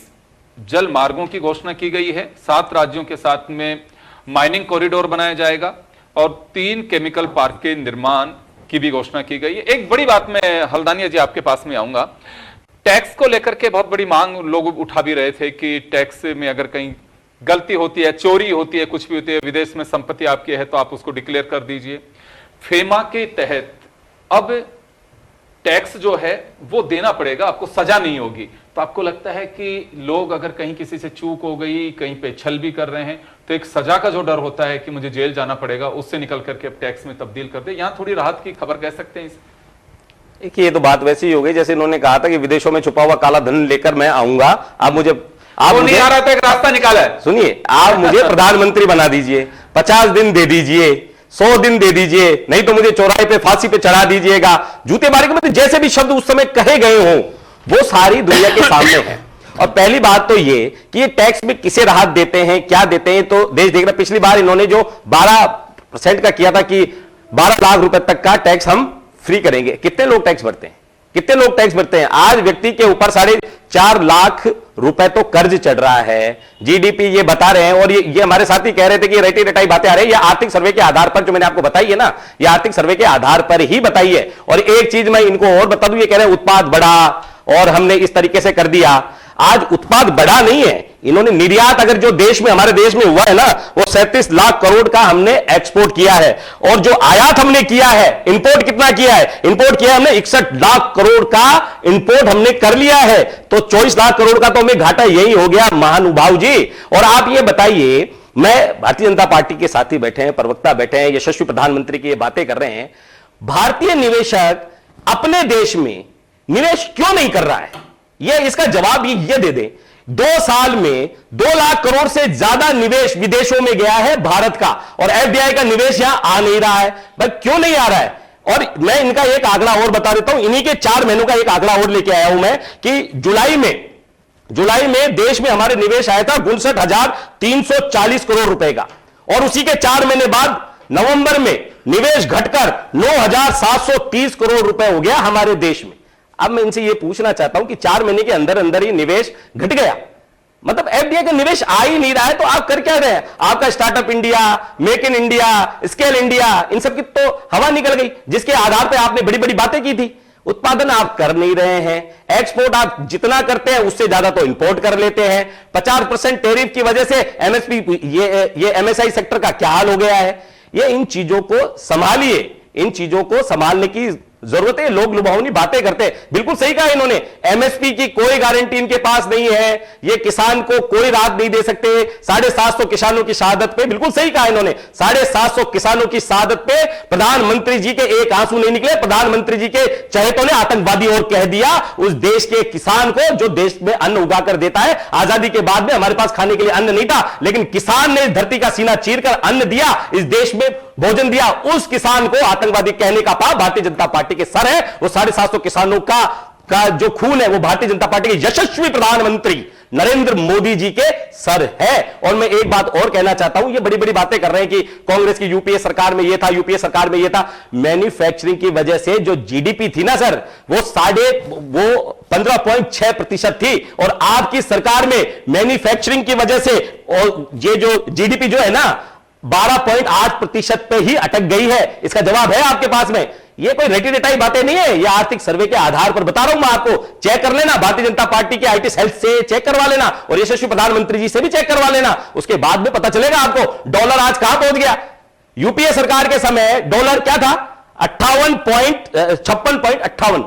जल मार्गों की घोषणा की गई है। 7 राज्यों के साथ में माइनिंग कॉरिडोर बनाया जाएगा और 3 केमिकल पार्क के निर्माण की भी घोषणा की गई है। एक बड़ी बात, मैं हल्दानिया जी आपके पास में आऊंगा, टैक्स को लेकर के बहुत बड़ी मांग लोग उठा भी रहे थे कि टैक्स में अगर कहीं गलती होती है, चोरी होती है, कुछ भी होती है, विदेश में संपत्ति आपकी है तो आप उसको डिक्लेयर कर दीजिए। फेमा के तहत अब टैक्स जो है वो देना पड़ेगा, आपको सजा नहीं होगी। तो आपको लगता है कि लोग अगर कहीं किसी से चूक हो गई, कहीं पे छल भी कर रहे हैं, तो एक सजा का जो डर होता है कि मुझे जेल जाना पड़ेगा, उससे निकल करके अब टैक्स में तब्दील कर दे, यहां थोड़ी राहत की खबर कह सकते हैं इस? देखिए, ये तो बात वैसी ही हो गई जैसे इन्होंने कहा था कि विदेशों में छुपा हुआ काला धन लेकर मैं आऊंगा। आप मुझे नहीं आ रहा था, एक रास्ता निकाला है। सुनिए, आप मुझे प्रधानमंत्री बना दीजिए, 50 दिन दे दीजिए, 100 दिन दे दीजिए, नहीं तो मुझे चौराहे पे फांसी पे चढ़ा दीजिएगा। जूतेबारी के मतलब जैसे भी शब्द उस समय कहे गए हों वो सारी दुनिया के सामने है। और पहली बात तो ये कि ये टैक्स में किसे राहत देते हैं, क्या देते हैं, तो देश देख रहा। पिछली बार इन्होंने जो 12% का किया था कि 12 लाख रुपए तक का टैक्स हम फ्री करेंगे। कितने लोग टैक्स भरते हैं, कितने लोग टैक्स भरते हैं? आज व्यक्ति के ऊपर 4.5 लाख रुपए तो कर्ज चढ़ रहा है। जीडीपी ये बता रहे हैं और ये हमारे साथी कह रहे थे कि रटी रटाई बातें आ रही है। ये आर्थिक सर्वे के आधार पर जो मैंने आपको बताई है ना, ये आर्थिक सर्वे के आधार पर ही बताई है। और एक चीज मैं इनको और बता दूं, ये कह रहे हैं उत्पाद बढ़ा और हमने इस तरीके से कर दिया। आज उत्पाद बढ़ा नहीं है, इन्होंने निर्यात अगर जो देश में, हमारे देश में हुआ है ना, वो 37 लाख करोड़ का हमने एक्सपोर्ट किया है। और जो आयात हमने किया है, इंपोर्ट कितना किया है? इंपोर्ट किया हमने 61 लाख करोड़ का इंपोर्ट हमने कर लिया है। तो 24 लाख करोड़ का तो हमें घाटा यही हो गया महानुभाव जी। और आप ये बताइए, मैं भारतीय जनता पार्टी के साथी बैठे हैं, प्रवक्ता बैठे हैं, यशस्वी प्रधानमंत्री की ये बातें कर रहे हैं, भारतीय निवेशक अपने देश में निवेश क्यों नहीं कर रहा है? ये इसका जवाब ये दे दे। 2 साल में 2 लाख करोड़ से ज्यादा निवेश विदेशों में गया है भारत का, और एफडीआई का निवेश यहां आ नहीं रहा है। भाई क्यों नहीं आ रहा है? और मैं इनका एक आंकड़ा और बता देता हूं, इन्हीं के 4 महीनों का एक आंकड़ा और लेके आया हूं मैं कि जुलाई में देश में हमारे निवेश आया था 59,340 करोड़ रुपए का, और उसी के 4 महीने बाद नवंबर में निवेश घटकर 9,730 करोड़ रुपए हो गया हमारे देश में। अब मैं इनसे यह पूछना चाहता हूं कि 4 महीने के अंदर अंदर ही निवेश घट गया, मतलब एफडीआई का निवेश आ ही नहीं रहा है, तो आप कर क्या रहे हैं? आपका startup India, make in India, scale India, इन सब की तो हवा निकल गई, जिसके आधार पर आपने बड़ी बड़ी बातें की थी। उत्पादन आप कर नहीं रहे हैं, एक्सपोर्ट आप जितना करते हैं उससे ज्यादा तो इंपोर्ट कर लेते हैं। 50% टैरिफ की वजह से एमएसपी, ये एमएसआई सेक्टर का क्या हाल हो गया है? ये इन चीजों को संभालिए, इन चीजों को संभालने की जरूरत है। लोग लुभावनी बातें करते हैं, बिल्कुल सही कहा इन्होंने, एमएसपी की कोई गारंटी इनके पास नहीं है, ये किसान को कोई राहत नहीं दे सकते। 750 किसानों की शहादत पे, बिल्कुल सही कहा इन्होंने, 750 किसानों की शहादत पे प्रधानमंत्री जी के एक आंसू नहीं निकले। प्रधानमंत्री जी के चहेतों ने आतंकवादी और कह दिया उस देश के किसान को जो देश में अन्न उगा कर देता है। आजादी के बाद में हमारे पास खाने के लिए अन्न नहीं था, लेकिन किसान ने इस धरती का सीना चीरकर अन्न दिया, इस देश में भोजन दिया। उस किसान को आतंकवादी कहने का पाप भारतीय जनता पार्टी के सर है। वो 750 किसानों का जो खून है वो भारतीय जनता पार्टी के यशस्वी प्रधानमंत्री नरेंद्र मोदी जी के सर है। और मैं एक बात और कहना चाहता हूं, ये बड़ी बड़ी बातें कर रहे हैं कि कांग्रेस की यूपीए सरकार में ये था, यूपीए सरकार में ये था। मैन्युफैक्चरिंग की वजह से जो जीडीपी थी ना सर, वो 15.6% थी, और आपकी सरकार में मैन्युफैक्चरिंग की वजह से और ये जो जीडीपी जो है ना 12.8% पे ही अटक गई है। इसका जवाब है आपके पास में, ये कोई रटी रटाई बातें नहीं है, ये आर्थिक सर्वे के आधार पर बता रहा हूं मैं आपको। चेक कर लेना, भारतीय जनता पार्टी के आईटी सेल से चेक करवा लेना, और यशस्वी प्रधानमंत्री जी से भी चेक करवा लेना, उसके बाद में पता चलेगा आपको डॉलर आज कहां पहुंच गया। यूपीए सरकार के समय डॉलर क्या था? 56.58,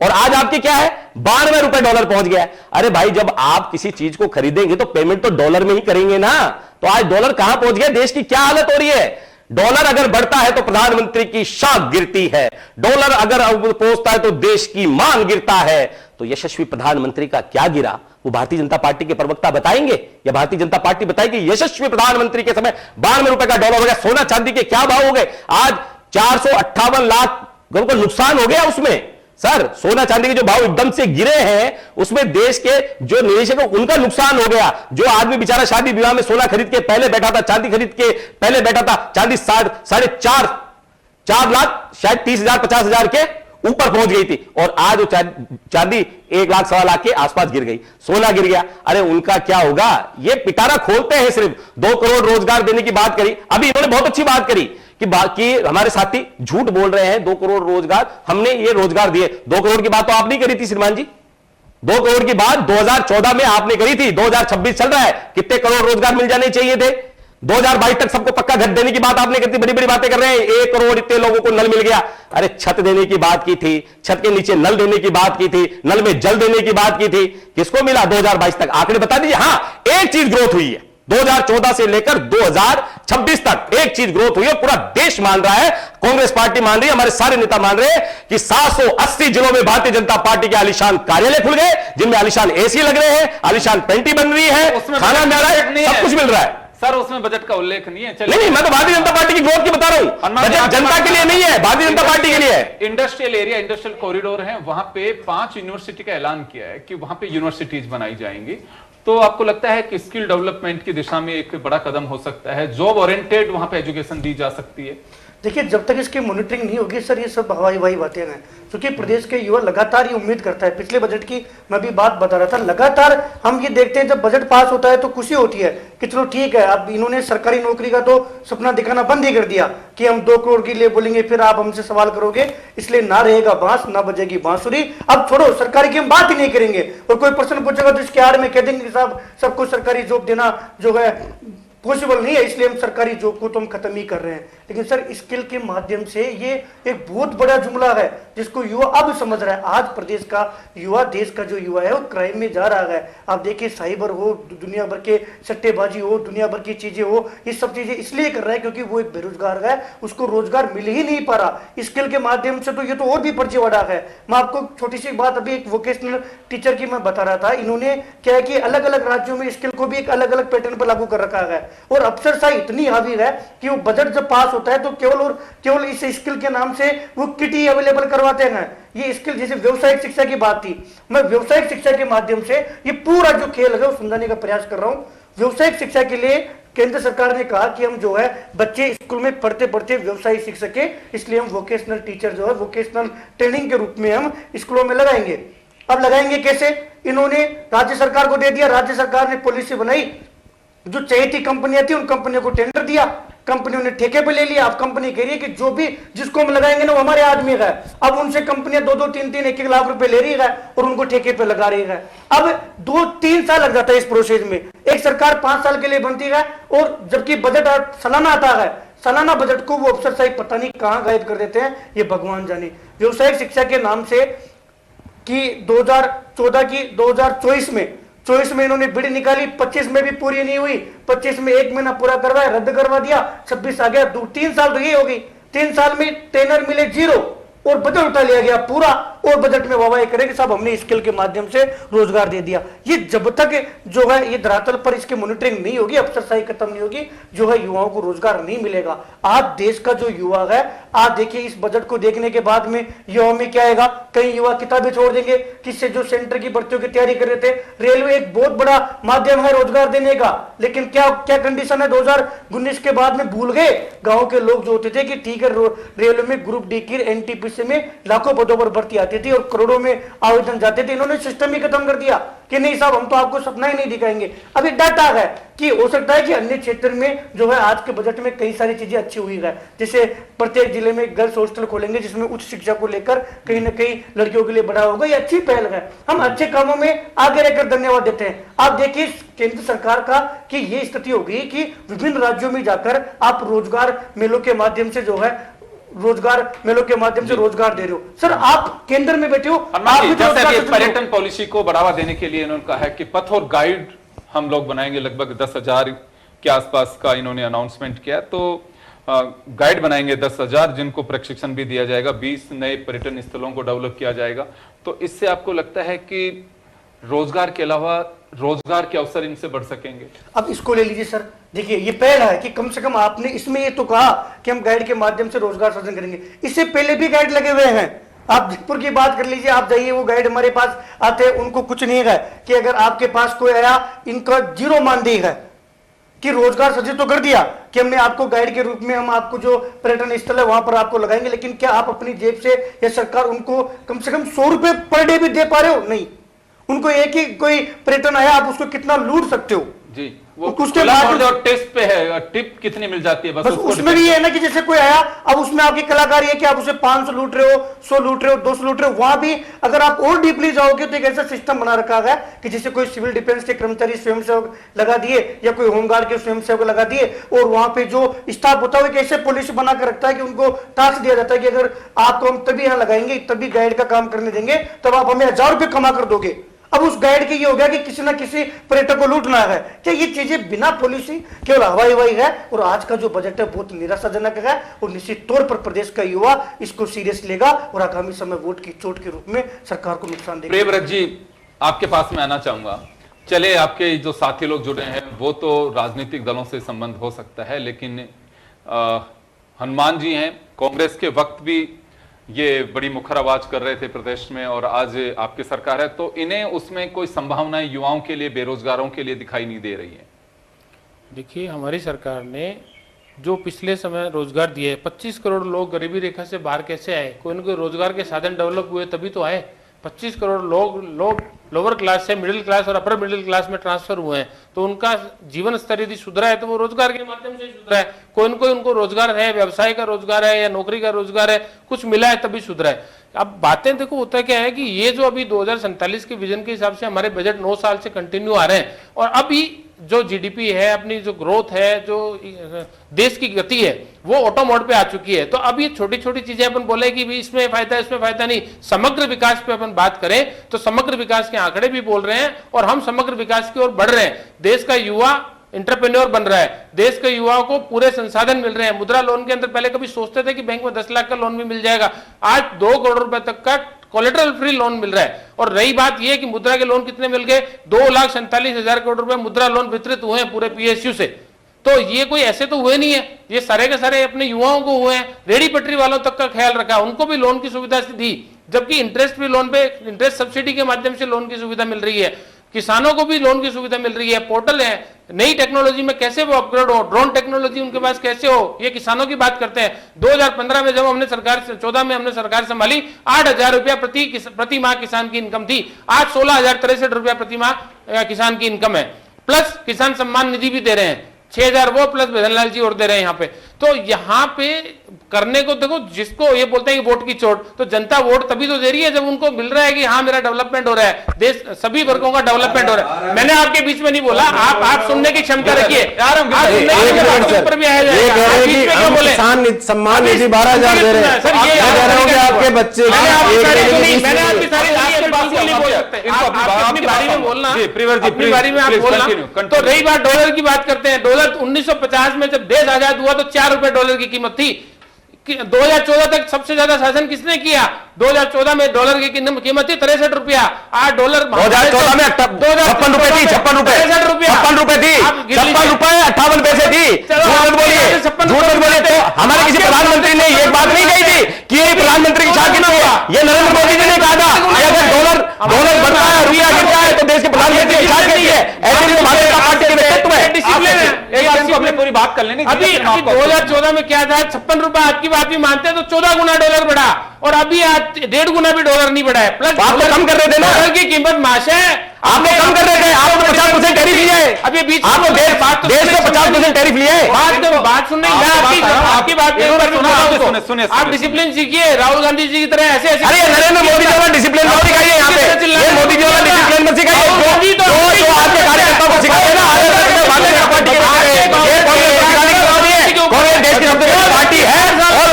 और आज आपकी क्या है? 92 रुपए डॉलर पहुंच गया है। अरे भाई, जब आप किसी चीज को खरीदेंगे तो पेमेंट तो डॉलर में ही करेंगे ना, तो आज डॉलर कहां पहुंच गया? देश की क्या हालत हो रही है? डॉलर अगर बढ़ता है तो प्रधानमंत्री की शान गिरती है, डॉलर अगर पहुंचता है तो देश की मान गिरता है। तो यशस्वी प्रधानमंत्री का क्या गिरा, वो भारतीय जनता पार्टी के प्रवक्ता बताएंगे, या भारतीय जनता पार्टी बताएगी? यशस्वी प्रधानमंत्री के समय 92 रुपए का डॉलर हो गया। सोना चांदी के क्या भाव हो गए? आज 458 लाख का नुकसान हो गया उसमें। सर, सोना चांदी के जो भाव एकदम से गिरे हैं, उसमें देश के जो निवेशक हैं उनका नुकसान हो गया। जो आदमी बेचारा शादी विवाह में सोना खरीद के पहले बैठा था, चांदी खरीद के पहले बैठा था, चांदी 4.5 लाख शायद 30,000 50,000 के ऊपर पहुंच गई थी, और आज वो चांदी 1 लाख 1.25 लाख के आसपास गिर गई, सोना गिर गया। अरे उनका क्या होगा? ये पिटारा खोलते हैं। सिर्फ 2 करोड़ रोजगार देने की बात करी, अभी इन्होंने बहुत अच्छी बात करी कि बाकी हमारे साथी झूठ बोल रहे हैं। 2 करोड़ रोजगार, हमने ये रोजगार दिए। 2 करोड़ की बात तो आप नहीं करी थी श्रीमान जी, 2 करोड़ की बात 2014 में आपने करी थी। 2026 चल रहा है, कितने करोड़ रोजगार मिल जाने चाहिए थे? 2022 तक सबको पक्का घर देने की बात आपने करी थी। बड़ी बड़ी बातें कर रहे हैं, 1 करोड़ इतने लोगों को नल मिल गया। अरे छत देने की बात की थी, छत के नीचे नल देने की बात की थी, नल में जल देने की बात की थी, किसको मिला? 2022 तक आंकड़े बता दीजिए। हां, एक चीज ग्रोथ हुई है 2014 से लेकर 2026 तक, एक चीज ग्रोथ हुई है, पूरा देश मान रहा है, कांग्रेस पार्टी मान रही है, हमारे सारे नेता मान रहे हैं कि 780 जिलों में भारतीय जनता पार्टी के आलीशान कार्यालय खुल गए, जिनमें आलीशान एसी लग रहे हैं, आलीशान पेंटी बन रही है, खाना मिल रहा है, सब कुछ मिल रहा है। सर, उसमें बजट का उल्लेख नहीं है। नहीं, मैं तो भारतीय जनता पार्टी की ग्रोथ की बता रहा हूं। बजट जनता के लिए नहीं है, भारतीय जनता पार्टी के लिए है। इंडस्ट्रियल एरिया, इंडस्ट्रियल कॉरिडोर है, वहां पे 5 यूनिवर्सिटी का ऐलान किया है कि वहां पे यूनिवर्सिटीज बनाई जाएंगी। तो आपको लगता है कि स्किल डेवलपमेंट की दिशा में एक बड़ा कदम हो सकता है, जॉब ओरिएंटेड वहां पे एजुकेशन दी जा सकती है? देखिए, जब तक इसकी मॉनिटरिंग नहीं होगी सर, ये सब हवाई बातें हैं, क्योंकि प्रदेश के युवा लगातार ये उम्मीद करता है। पिछले बजट की मैं भी बात बता रहा था, लगातार हम ये देखते हैं जब बजट पास होता है तो खुशी होती है कि चलो ठीक है, अब इन्होंने सरकारी नौकरी का तो सपना दिखाना बंद ही कर दिया कि हम 2 करोड़ के लिए बोलेंगे, फिर आप हमसे सवाल करोगे, इसलिए ना रहेगा बांस ना बजेगी बांसुरी। अब छोड़ो, सरकारी की हम बात ही नहीं करेंगे, और कोई प्रश्न पूछेगा तो इसके आड़ में कह देंगे साहब सबको सरकारी जॉब देना जो है पॉसिबल नहीं है, इसलिए हम सरकारी जॉब को तो हम खत्म ही कर रहे हैं। लेकिन सर स्किल के माध्यम से ये एक बहुत बड़ा जुमला है जिसको युवा अब समझ रहा है। आज प्रदेश का युवा, देश का जो युवा है वो क्राइम में जा रहा है। आप देखिए साइबर हो, दुनिया भर के सट्टेबाजी हो, दुनिया भर की चीजें हो, ये सब चीजें इसलिए कर रहा है क्योंकि वो एक बेरोजगार है, उसको रोजगार मिल ही नहीं पा रहा। स्किल के माध्यम से तो ये तो और भी फर्जीवाड़ा है। मैं आपको छोटी सी बात, अभी एक वोकेशनल टीचर की मैं बता रहा था, इन्होंने क्या है कि अलग अलग राज्यों में स्किल को भी एक अलग अलग पैटर्न पर लागू कर रखा है और अफसरशाही इतनी हावी है कि वो बजट जब पास होता है तो केवल इस स्किल के नाम से वो किट ही अवेलेबल करवाते हैं। ये स्किल, जैसे व्यवसायिक शिक्षा की बात थी, मैं व्यवसायिक शिक्षा के माध्यम से ये पूरा जो खेल है वो समझाने का प्रयास कर रहा हूं। व्यवसायिक शिक्षा के लिए केंद्र सरकार ने कहा कि हम जो है बच्चे स्कूल में पढ़ते पढ़ते व्यवसाय सीख सके, इसलिए हम वोकेशनल टीचर जो है वोकेशनल ट्रेनिंग के रूप में हम स्कूलों में लगाएंगे। अब लगाएंगे कैसे? इन्होंने राज्य सरकार को दे दिया, राज्य सरकार ने पॉलिसी बनाई, जो चहेती कंपनियां थी उन कंपनियों को टेंडर दिया, कंपनियों ने ठेके पे ले लिया। अब कंपनी कह रही है कि जो भी जिसको हम लगाएंगे ना वो हमारे आदमी है। अब उनसे कंपनियां 2-2, 3-3, 1-1 लाख रुपए ले रही है और उनको ठेके पे लगा रही है। अब 2-3 साल लग जाता है इस प्रोसेस में। एक सरकार 5 साल के लिए बनती है और जबकि बजट सालाना आता है, सालाना बजट को वो अफसरशाही पता नहीं कहां गायब कर देते हैं, ये भगवान जाने। व्यवसायिक शिक्षा के नाम से कि 2014 की 2024 में इन्होंने बिड निकाली, 25 में भी पूरी नहीं हुई, 25 में 1 महीना पूरा करवाया, रद्द करवा दिया, 26 आ गया, 3 साल तो ये हो गई। 3 साल में टेनर मिले 0 और बजट उठा लिया गया पूरा और बजट में वाहवाही करें कि साहब हमने स्किल के माध्यम से रोजगार दे दिया। ये जब तक जो है ये धरातल पर इसकी मॉनिटरिंग नहीं होगी, अफसरशाही खत्म नहीं होगी, जो है युवाओं को रोजगार नहीं मिलेगा। आज देश का जो युवा है, आज देखिए इस बजट को देखने के बाद में युवाओं में क्या आएगा, कई युवा किताबें छोड़ देंगे, किससे जो सेंटर की भर्तियों की तैयारी कर रहे थे। रेलवे एक बहुत बड़ा माध्यम है रोजगार देने का, लेकिन क्या कंडीशन है 2019 के बाद में भूल गए गांव के लोग जो होते थे कि ठीक है रेलवे में ग्रुप डी की एनटीपीसी में लाखों पदों पर भर्ती आती थी और करोड़ों में आवेदन जाते थे। इन्होंने सिस्टम ही खत्म कर दिया कि नहीं साहब हम तो आपको सपना ही नहीं दिखाएंगे। अभी डट आ गए कि हो सकता है कि अन्य क्षेत्र में जो है आज के बजट में कई सारी चीजें अच्छी हुई है, जैसे प्रत्येक जिले में गर्ल्स हॉस्टल खोलेंगे जिसमें उच्च शिक्षा को लेकर कहीं ना कहीं लड़कियों के लिए बढ़ा होगा, ये अच्छी पहल है। हम अच्छे कामों में आगे रहकर धन्यवाद देते हैं। आप देखिए केंद्र सरकार का कि ये स्थिति होगी कि विभिन्न राज्यों में जाकर आप रोजगार मेलों के माध्यम से जो है रोजगार दे रहे हो। सर आप केंद्र में बैठे हो, आप भी जैसे पर्यटन पॉलिसी को बढ़ावा देने के लिए इन्होंने कहा है कि पथ और गाइड हम लोग बनाएंगे, लगभग 10,000 के आसपास का इन्होंने अनाउंसमेंट किया। तो गाइड बनाएंगे 10,000 जिनको प्रशिक्षण भी दिया जाएगा, 20 नए पर्यटन स्थलों को डेवलप किया जाएगा। तो इससे आपको लगता है कि रोजगार के अलावा रोजगार के अवसर इनसे बढ़ सकेंगे? अब इसको ले लीजिए सर, देखिए ये पहल है कि कम से कम आपने इसमें ये तो कहा कि हम गाइड के माध्यम से रोजगार सृजन करेंगे, इससे पहले भी गाइड लगे हुए हैं। आप जयपुर की बात कर लीजिए, आप जाइए वो गाइड हमारे पास आते हैं, उनको कुछ नहीं है कि अगर आपके पास कोई आया इनका 0 मानदेय है कि रोजगार सृजित तो कर दिया कि हमने आपको गाइड के रूप में हम आपको जो पर्यटन स्थल है वहां पर आपको लगाएंगे, लेकिन क्या आप अपनी जेब से या सरकार उनको कम से कम 100 रुपए पर डे भी दे पा रहे हो? नहीं। उनको एक ही कोई पर्यटन आया आप उसको कितना लूट सकते हो जी, वो उसके बाद और टेस्ट पे है, टिप कितनी मिल जाती है बस उसमें भी है ना कि जैसे कोई आया, अब उसमें आपकी कलाकारी है कि आप उसे 500 लूट रहे हो, 100 लूट रहे हो, 200 लूट रहे हो। वहां भी अगर आप और डीपली जाओगे तो एक ऐसा सिस्टम बना रखा है कि जैसे कोई सिविल डिफेंस के कर्मचारी स्वयंसेवक लगा दिए या कोई होमगार्ड के स्वयंसेवक लगा दिए और वहां पे जो स्टाफ होता है कैसे पुलिस बना कर रखता है कि उनको टास्क दिया जाता है कि अगर आपको हम तभी यहां लगाएंगे, तभी गाइड का काम करने देंगे, तब आप हमें 1000 रुपए कमा कर दोगे। अब उस गाइड के ये हो गया कि किसी ना किसी पर्यटक को लूटना है। क्या ये चीजें बिना पॉलिसी केवल हवाई है? और आज का जो बजट है बहुत निराशाजनक है और निश्चित तौर पर प्रदेश का युवा इसको सीरियस लेगा और आगामी समय वोट की चोट के रूप में सरकार को नुकसान देगा। प्रियव्रत जी, आपके पास में आना चाहूंगा। चले आपके जो साथी लोग जुड़े हैं वो तो राजनीतिक दलों से संबंध हो सकता है, लेकिन हनुमान जी हैं, कांग्रेस के वक्त भी ये बड़ी मुखर आवाज कर रहे थे प्रदेश में और आज आपकी सरकार है, तो इन्हें उसमें कोई संभावनाएं युवाओं के लिए, बेरोजगारों के लिए दिखाई नहीं दे रही है? देखिए हमारी सरकार ने जो पिछले समय रोजगार दिए, 25 करोड़ लोग गरीबी रेखा से बाहर कैसे आए? कोई न कोई रोजगार के साधन डेवलप हुए तभी तो आए। 25 करोड़ लोग लोअर क्लास से मिडिल क्लास और अपर मिडिल क्लास में ट्रांसफर हुए हैं, तो उनका जीवन स्तर यदि सुधरा है तो वो रोजगार के माध्यम से ही सुधरा है। कोई न कोई उनको रोजगार है, व्यवसाय का रोजगार है या नौकरी का रोजगार है, कुछ मिला है तभी सुधरा है। अब बातें देखो, होता क्या है कि ये जो अभी 2047 के विजन के हिसाब से हमारे बजट 9 साल से कंटिन्यू आ रहे हैं और अभी जो जीडीपी है, अपनी जो ग्रोथ है, जो देश की गति है, वो ऑटो मोड पे आ चुकी है। तो अब ये छोटी छोटी चीजें अपन बोले कि भी इसमें फायदा नहीं, समग्र विकास पे अपन बात करें तो समग्र विकास के आंकड़े भी बोल रहे हैं और हम समग्र विकास की ओर बढ़ रहे हैं। देश का युवा एंटरप्रेन्योर बन रहा है, देश के युवाओं को पूरे संसाधन मिल रहे हैं। मुद्रा लोन के अंदर पहले कभी सोचते थे कि बैंक में 10 लाख का लोन भी मिल जाएगा, आज 2 करोड़ रुपए तक का कोलेटरल फ्री लोन मिल रहा है। और रही बात यह कि मुद्रा के लोन कितने मिल गए, 2,47,000 करोड़ रुपए मुद्रा लोन वितरित हुए हैं पूरे पीएसयू से। तो ये कोई ऐसे तो हुए नहीं है, ये सारे के सारे अपने युवाओं को हुए हैं। रेडी पटरी वालों तक का ख्याल रखा, उनको भी लोन की सुविधा दी, जबकि इंटरेस्ट फ्री लोन पे इंटरेस्ट सब्सिडी के माध्यम से लोन की सुविधा मिल रही है। किसानों को भी लोन की सुविधा मिल रही है, पोर्टल है, नई टेक्नोलॉजी में कैसे वो अपग्रेड हो, ड्रोन टेक्नोलॉजी उनके पास कैसे हो, ये किसानों की बात करते हैं। 2015 में जब हमने सरकार 14 में हमने सरकार संभाली, 8,000 रुपया प्रति माह किसान की इनकम थी, आज 16,063 रुपया प्रति माह किसान की इनकम है। प्लस किसान सम्मान निधि भी दे रहे हैं, 6,000 वो प्लस भजनलाल जी और दे रहे हैं यहाँ पे। तो यहाँ पे करने को देखो, जिसको ये बोलते हैं कि वोट की चोट, तो जनता वोट तभी तो दे रही है जब उनको मिल रहा है कि हाँ मेरा डेवलपमेंट हो रहा है, देश सभी वर्गों का डेवलपमेंट हो रहा है। मैंने आपके बीच में नहीं बोला, आप सुनने की क्षमता रखिए, ऊपर भी आया जाएगा। सम्मान निधि 12,000 दे रहे हैं, आपके बच्चे मैंने आपकी सारी नहीं बोल सकते, अपनी बारी में बोलना, अपनी बारी में आप बोलना। तो रही बात डॉलर की बात करते हैं, डॉलर 1950 में जब देश आजाद हुआ तो 4 रुपए डॉलर की कीमत थी। 2014 तक सबसे ज्यादा शासन किसने किया? 2014 में डॉलर की कीमत थी 63 रुपया, आज डॉलर 2014 में 56 रुपए थी, 56 रुपए, 56 रुपए थी, 56 रुपए 58 पैसे थी। झूठ मत बोलिए। तो हमारे किसी प्रधानमंत्री ने ये बात नहीं कही थी कि ये प्रधानमंत्री की शान कितना हुआ, ये नरेंद्र मोदी जी ने कहा था अगर डॉलर बढ़ता है, रुपया गिरता है तो देश के प्रधानमंत्री की शान कैसी है। ऐसे में भारतीय जनता पार्टी के व्यक्तित्व है। अपनी पूरी बात कर लेनी। अभी 2014 में क्या था, 56 रुपए आपकी बात भी मानते हैं तो 14 गुना डॉलर बढ़ा, और अभी आज 1.5 गुना भी डॉलर नहीं बढ़ा है। प्लस आप तो कम कर रहे थे ना, डॉलर की कीमत माशा है, आपने कम कर रहे थे, आपने 50% टैरिफ लिया है। अभी बीच आपने देश से 50% टैरिफ लिया है। बात सुनने आपकी बात, आप डिसिप्लिन सीखिए, राहुल गांधी जी की तरह ऐसे ऐसे। अरे नरेंद्र मोदी जी वाला डिसिप्लिन मत सिखाइए यहाँ पे, ये मोदी जी वाला डिसिप्लिन मत सिखाइए जो आपके कार्यकर्ताओं को सिखाते हैं ना, भारतीय जनता पार्टी के कांग्रेस देश की सबसे बड़ी पार्टी है और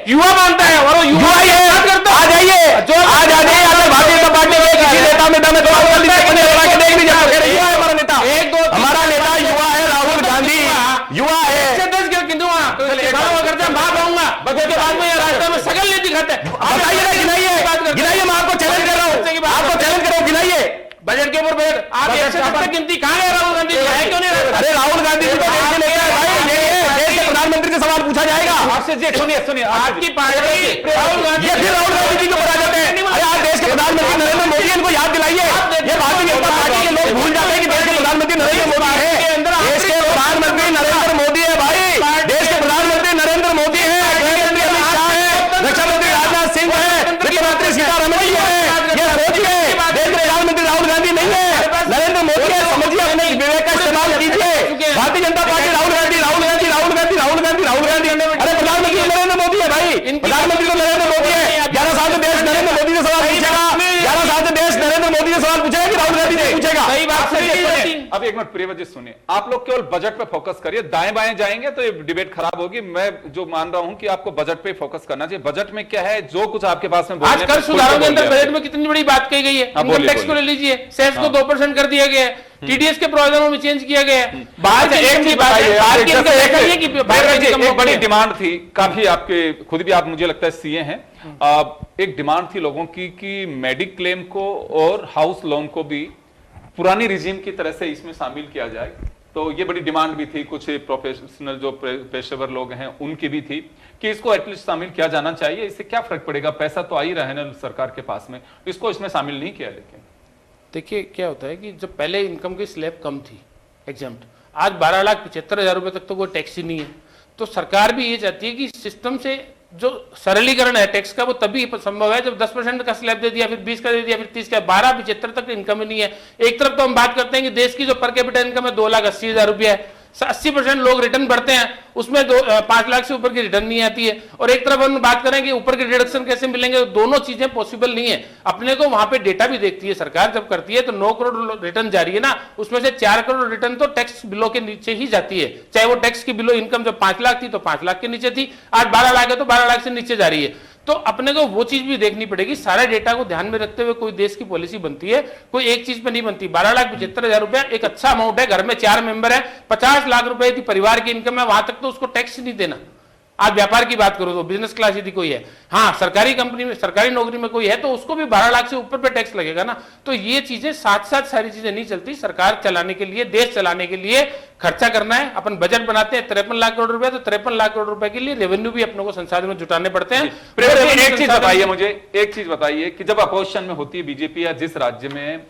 युवा मानता है, और युवा ही है। आ जाइए, आज आ जाइए, अगर भारतीय जनता पार्टी के किसी नेता में दम है तो राहुल गांधी देख लीजिए, हमारा नेता, हमारा नेता युवा है, राहुल गांधी युवा है। 10 के बाद में रास्ते में सकल नहीं दिखाते। बताइए ना, गिनाइए, मैं आपको चैलेंज कर रहा हूँ, आपको चैलेंज कर रहा हूँ, गिनाइए बजट के ऊपर बजट आप 1 से 10 तक गिनती कहाँ है? राहुल गांधी है क्यों नहीं? अरे राहुल गांधी जी को देश के नेता है भाई, देश के प्रधानमंत्री से सवाल पूछा जाएगा आपसे। सुनिए आपकी पार्टी राहुल गांधी, ये फिर राहुल गांधी जी को बता जाते हैं। अरे आज देश के प्रधानमंत्री नरेंद्र मोदी, इनको याद दिलाइए। ये भारतीय जनता पार्टी के लोग भूल जाते हैं कि देश के प्रधानमंत्री नरेंद्र मोदी है। देश के प्रधानमंत्री नरेंद्र मोदी है भाई, देश के प्रधानमंत्री नरेंद्र मोदी है, गृहमंत्री अमित शाह है, रक्षा मंत्री राजनाथ सिंह है, वित्त मंत्री सीतारमण जी है, ये मोदी है। देश के प्रधानमंत्री राहुल गांधी नहीं है, नरेंद्र मोदी है। समझिए, अपने विवेक का इस्तेमाल कीजिए। भारतीय जनता पार्टी राहुल गांधी, राहुल गांधी, राहुल गांधी, राहुल गांधी, राहुल गांधी। अरे प्रधानमंत्री नरेंद्र मोदी है भाई, प्रधानमंत्री तो नरेंद्र मोदी है। 11 साल से देश नरेंद्र मोदी से सवाल पूछेगा, 11 साल से देश नरेंद्र मोदी से सवाल पूछेगा कि राहुल गांधी से पूछेगा। सही बात है। अब एक मिनट प्रियव्रत जी सुनिए, आप लोग केवल बजट पे फोकस करिए, दाएं बाएं जाएंगे तो ये डिबेट खराब होगी। मैं जो मान रहा हूं कि आपको बजट पे फोकस करना चाहिए। बजट में क्या है, जो कुछ आपके पास में आज कर सुधारों के अंदर बजट में कितनी बड़ी बात कही गई है। इनकम टैक्स को ले लीजिए, सेस को 2% कर दिया गया है, टीडीएस के प्रावधानों में चेंज किया गया है। बाहर एक बड़ी डिमांड थी, काफी आपके खुद भी आप मुझे लगता है सीए हैं, एक डिमांड थी लोगों की कि मेडिक्लेम को और हाउस लोन को भी पुरानी रिजीम की तरह से इसमें शामिल किया जाए। तो ये बड़ी डिमांड भी थी, कुछ प्रोफेशनल जो पेशेवर लोग हैं उनकी भी थी कि इसको एटलीस्ट शामिल किया जाना चाहिए। इससे क्या फर्क पड़ेगा, पैसा तो आ ही रहा है ना सरकार के पास में, इसको इसमें शामिल नहीं किया। लेकिन देखिए क्या होता है कि जब पहले इनकम की स्लैब कम थी एग्जाम्प्ट, आज 12,75,000 रुपए तक तो वो टैक्स ही नहीं है। तो सरकार भी ये चाहती है कि सिस्टम से जो सरलीकरण है टैक्स का वो तभी संभव है जब 10% का स्लैब दे दिया, फिर 20 का दे दिया, फिर 30 का, 12,75 तक इनकम ही नहीं है। एक तरफ तो हम बात करते हैं कि देश की जो पर कैपिटा इनकम है 2,80,000 रुपया है, 80% लोग रिटर्न भरते हैं, उसमें 5 लाख से ऊपर की रिटर्न नहीं आती है। और एक तरफ हम बात करें कि ऊपर के डिडक्शन कैसे मिलेंगे, दोनों चीजें पॉसिबल नहीं है। अपने को वहां पे डेटा भी देखती है सरकार, जब करती है तो 9 करोड़ रिटर्न जारी है ना, उसमें से 4 करोड़ रिटर्न तो टैक्स बिलो के नीचे ही जाती है। चाहे वो टैक्स की बिलो इनकम जब 5 लाख थी तो 5 लाख के नीचे थी, आज 12 लाख है तो 12 लाख से नीचे जा रही है। तो अपने को वो चीज भी देखनी पड़ेगी। सारे डेटा को ध्यान में रखते हुए कोई देश की पॉलिसी बनती है, कोई एक चीज पे नहीं बनती। 12,75,000 रुपया एक अच्छा अमाउंट है, घर में 4 मेंबर है, 50 लाख रुपए की परिवार की इनकम है, वहां तक तो उसको टैक्स नहीं देना। आज व्यापार की बात करो तो बिजनेस क्लास यदि कोई है, हाँ सरकारी कंपनी में, सरकारी नौकरी में कोई है तो उसको भी 12 लाख से ऊपर पे टैक्स लगेगा ना। तो ये चीजें साथ साथ सारी चीजें नहीं चलती। सरकार चलाने के लिए, देश चलाने के लिए खर्चा करना है। अपन बजट बनाते हैं 53 लाख करोड़ रुपए, तो 53 लाख करोड़ रुपए के लिए रेवेन्यू भी अपने को संसाधन में जुटाने पड़ते हैं। एक चीज बताइए मुझे, एक चीज बताइए कि जब अपोजिशन में होती है बीजेपी या जिस राज्य में,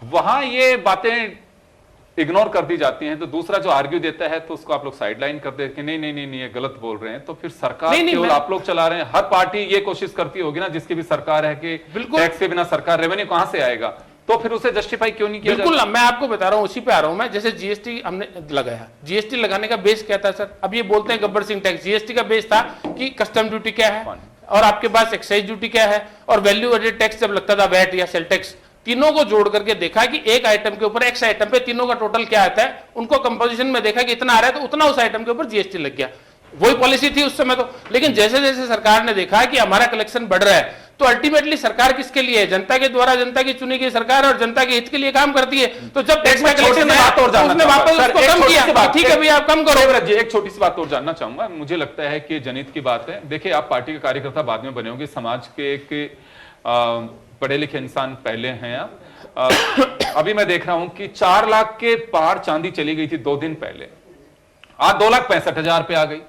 वहां ये बातें इग्नोर कर दी जाती हैं, तो दूसरा जो आर्ग्यू देता है तो उसको आप लोग साइडलाइन कर दे कि नहीं नहीं नहीं ये गलत बोल रहे हैं। तो फिर सरकार केवल आप लोग चला रहे हैं। हर पार्टी ये कोशिश करती होगी ना, जिसकी भी सरकार है, कि टैक्स के बिना सरकार रेवेन्यू कहां से आएगा, तो फिर उसे जस्टिफाई क्यों नहीं किया? बिल्कुल, मैं आपको बता रहा हूं, उसी पे आ रहा हूं मैं। जैसे जीएसटी हमने लगाया, जीएसटी लगाने का बेस क्या था सर? अब ये बोलते हैं गब्बर सिंह टैक्स। जीएसटी का बेस था कि कस्टम ड्यूटी क्या है और आपके पास एक्साइज ड्यूटी क्या है और वैल्यू एडेड टैक्स जब लगता था, वैट या सेल टैक्स, तीनों को जोड़ करके देखा कि एक आइटम के ऊपर, एक्स आइटम पे तीनों का टोटल क्या आता है, उनको कंपोजिशन में देखा कि इतना आ रहा है तो उतना उस आइटम के ऊपर जीएसटी लग गया। वही पॉलिसी थी उस समय तो। लेकिन जैसे जैसे सरकार ने देखा कि हमारा कलेक्शन बढ़ रहा है, तो अल्टीमेटली सरकार किसके लिए है? जनता के द्वारा, जनता की चुनी गई सरकार और जनता के हित के लिए काम करती है। तो जब टैक्स का कलेक्शन उसने वापस उसको कम किया, ठीक है भैया आप कम करो। एक छोटी सी बात और जानना चाहूंगा, मुझे लगता है कि जनहित की बात है। देखिए, आप पार्टी के कार्यकर्ता बाद में बने होंगे, समाज के एक पढ़े लिखे इंसान पहले हैं आप। अभी मैं देख रहा हूं कि 4 लाख के पार चांदी चली गई थी 2 दिन पहले, आज 2,65,000 पे आ गई।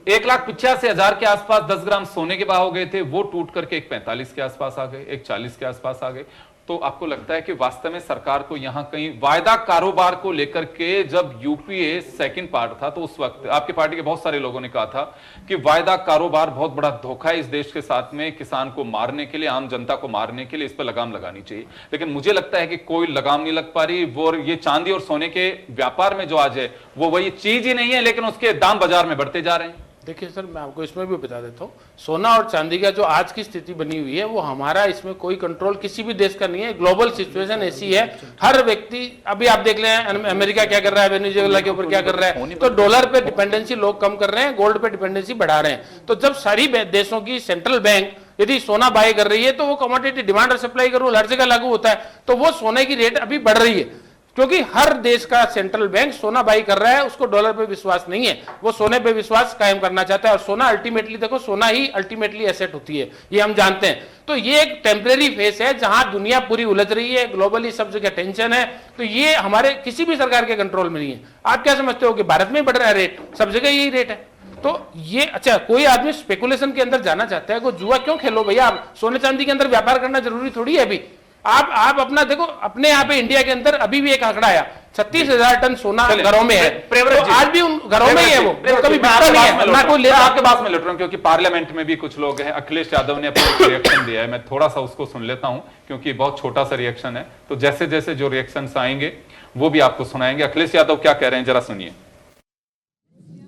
1,85,000 के आसपास 10 ग्राम सोने के भाव हो गए थे, वो टूट करके 1,45 के आसपास आ गए, 1,40 के आसपास आ गए। तो आपको लगता है कि वास्तव में सरकार को यहां कहीं वायदा कारोबार को लेकर के, जब यूपीए सेकंड पार्ट था तो उस वक्त आपके पार्टी के बहुत सारे लोगों ने कहा था कि वायदा कारोबार बहुत बड़ा धोखा है इस देश के साथ में, किसान को मारने के लिए, आम जनता को मारने के लिए इस पर लगाम लगानी चाहिए। लेकिन मुझे लगता है कि कोई लगाम नहीं लग पा रही। वो ये चांदी और सोने के व्यापार में जो आज है वो वही चीज ही नहीं है, लेकिन उसके दाम बाजार में बढ़ते जा रहे हैं। देखिए सर, मैं आपको इसमें भी बता देता हूँ, सोना और चांदी का जो आज की स्थिति बनी हुई है वो हमारा, इसमें कोई कंट्रोल किसी भी देश का नहीं है। ग्लोबल सिचुएशन ऐसी है, हर व्यक्ति, अभी आप देख रहे हैं अमेरिका क्या कर रहा है, वेनेजुएला के ऊपर क्या कर रहा है, तो डॉलर पे डिपेंडेंसी लोग कम कर रहे हैं, गोल्ड पे डिपेंडेंसी बढ़ा रहे हैं। तो जब सारी देशों की सेंट्रल बैंक यदि सोना बाय कर रही है तो वो कमोडिटी डिमांड और सप्लाई का रूल हर जगह लागू होता है, तो वो सोने की रेट अभी बढ़ रही है, क्योंकि हर देश का सेंट्रल बैंक सोना बाई कर रहा है, उसको डॉलर पे विश्वास नहीं है, वो सोने पे विश्वास कायम करना चाहता है। और सोना अल्टीमेटली, देखो सोना ही अल्टीमेटली एसेट होती है, ये हम जानते हैं। तो ये एक टेम्परेरी फेस है जहां दुनिया पूरी उलझ रही है, ग्लोबली सब जगह टेंशन है, तो ये हमारे किसी भी सरकार के कंट्रोल में नहीं है। आप क्या समझते हो कि भारत में बढ़ रहा है रेट, सब जगह यही रेट है? तो ये अच्छा, कोई आदमी स्पेकुलेशन के अंदर जाना चाहता है, कोई जुआ क्यों खेलो भैया? आप सोने चांदी के अंदर व्यापार करना जरूरी थोड़ी है अभी। आप अपना देखो, अपने यहाँ पे इंडिया के अंदर अभी भी एक आंकड़ा आया, 36,000 टन सोना घरों में है, तो आज भी उन घरों में ही है, वो कभी बिकता नहीं है ना कोई लेता। आपके पास में लौट रहा हूं क्योंकि पार्लियामेंट में भी कुछ लोग हैं। अखिलेश यादव ने अपना रिएक्शन दिया है, मैं थोड़ा सा उसको सुन लेता हूं क्योंकि बहुत छोटा सा रिएक्शन है, तो जैसे जैसे जो रिएक्शन आएंगे वो भी आपको सुनाएंगे। अखिलेश यादव क्या कह रहे हैं, जरा सुनिए।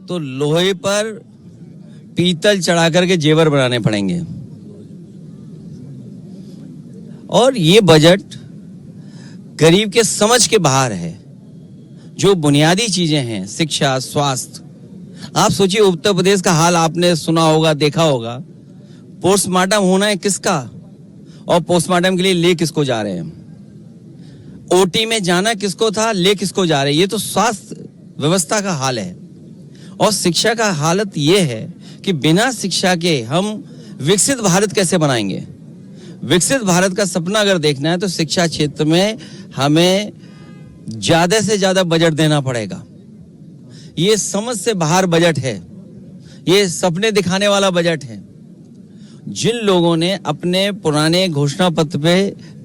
तो लोहे पर पीतल चढ़ा करके जेवर बनाने पड़ेंगे, और ये बजट गरीब के समझ के बाहर है। जो बुनियादी चीजें हैं, शिक्षा, स्वास्थ्य, आप सोचिए उत्तर प्रदेश का हाल आपने सुना होगा, देखा होगा। पोस्टमार्टम होना है किसका, और पोस्टमार्टम के लिए ले किसको जा रहे हैं? ओटी में जाना किसको था, ले किसको जा रहे हैं? ये तो स्वास्थ्य व्यवस्था का हाल है। और शिक्षा का हालत ये है कि बिना शिक्षा के हम विकसित भारत कैसे बनाएंगे? विकसित भारत का सपना अगर देखना है तो शिक्षा क्षेत्र में हमें ज्यादा से ज्यादा बजट देना पड़ेगा। ये समझ से बाहर बजट है, ये सपने दिखाने वाला बजट है। जिन लोगों ने अपने पुराने घोषणा पत्र पे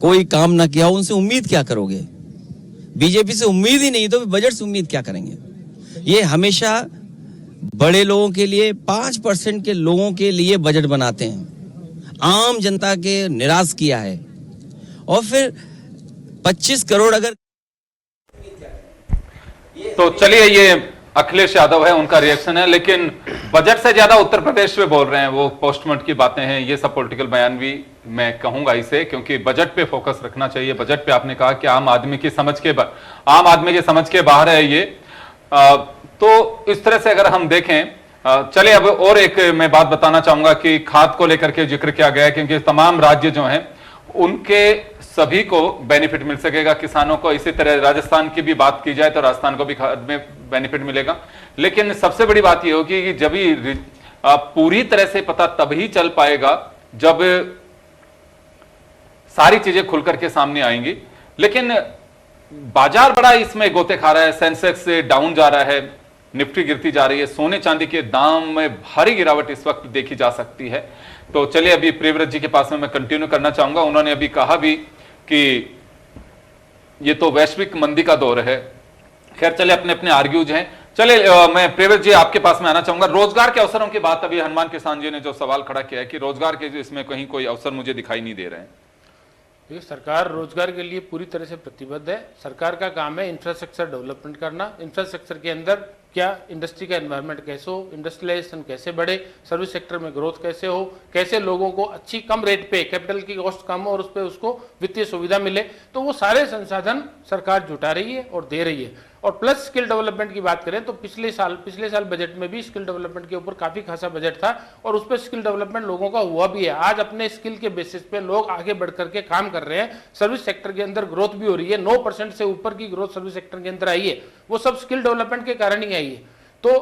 कोई काम ना किया, उनसे उम्मीद क्या करोगे? बीजेपी से उम्मीद ही नहीं तो बजट से उम्मीद क्या करेंगे? ये हमेशा बड़े लोगों के लिए, 5% के लोगों के लिए बजट बनाते हैं, आम जनता के निराश किया है। और फिर 25 करोड़ अगर तो चलिए, ये अखिलेश यादव है, उनका रिएक्शन है, लेकिन बजट से ज्यादा उत्तर प्रदेश पे बोल रहे हैं, वो पोस्टमार्टम की बातें हैं, ये सब पॉलिटिकल बयान भी मैं कहूंगा इसे, क्योंकि बजट पे फोकस रखना चाहिए। बजट पे आपने कहा कि आम आदमी की समझ के बाहर है ये। तो इस तरह से अगर हम देखें, चले अब और एक मैं बात बताना चाहूंगा कि खाद को लेकर के जिक्र किया गया है, क्योंकि तमाम राज्य जो हैं उनके सभी को बेनिफिट मिल सकेगा, किसानों को। इसी तरह राजस्थान की भी बात की जाए तो राजस्थान को भी खाद में बेनिफिट मिलेगा। लेकिन सबसे बड़ी बात यह होगी कि जब ही पूरी तरह से पता तभी चल पाएगा जब सारी चीजें खुल करके सामने आएंगी। लेकिन बाजार बड़ा इसमें गोते खा रहा है, सेंसेक्स डाउन जा रहा है, निफ्टी गिरती जा रही है, सोने चांदी के दाम में भारी गिरावट इस वक्त देखी जा सकती है। तो चलिए, अभी प्रियव्रत जी के पास में मैं कंटिन्यू करना चाहूंगा। उन्होंने अभी कहा भी कि ये तो वैश्विक मंदी का दौर है। खैर चले, अपने अपने आर्ग्यूज हैं। चले, मैं प्रियव्रत जी आपके पास में आना चाहूंगा। रोजगार के अवसरों की बात अभी हनुमान किसान जी ने जो सवाल खड़ा किया है कि रोजगार के इसमें कहीं कोई अवसर मुझे दिखाई नहीं दे रहे हैं। देखिए, सरकार रोजगार के लिए पूरी तरह से प्रतिबद्ध है। सरकार का काम है इंफ्रास्ट्रक्चर डेवलपमेंट करना। इंफ्रास्ट्रक्चर के अंदर क्या इंडस्ट्री का एनवायरनमेंट कैसे हो, इंडस्ट्रियलाइजेशन कैसे बढ़े, सर्विस सेक्टर में ग्रोथ कैसे हो, कैसे लोगों को अच्छी कम रेट पे, कैपिटल की कॉस्ट कम हो और उस पर उसको वित्तीय सुविधा मिले, तो वो सारे संसाधन सरकार जुटा रही है और दे रही है। और प्लस स्किल डेवलपमेंट की बात करें तो पिछले साल बजट में भी स्किल डेवलपमेंट के ऊपर काफी खासा बजट था और उस पर स्किल डेवलपमेंट लोगों का हुआ भी है। आज अपने स्किल के बेसिस पे लोग आगे बढ़ करके काम कर रहे हैं। सर्विस सेक्टर के अंदर ग्रोथ भी हो रही है, 9% से ऊपर की ग्रोथ सर्विस सेक्टर के अंदर आई है, वो सब स्किल डेवलपमेंट के कारण ही आई है। तो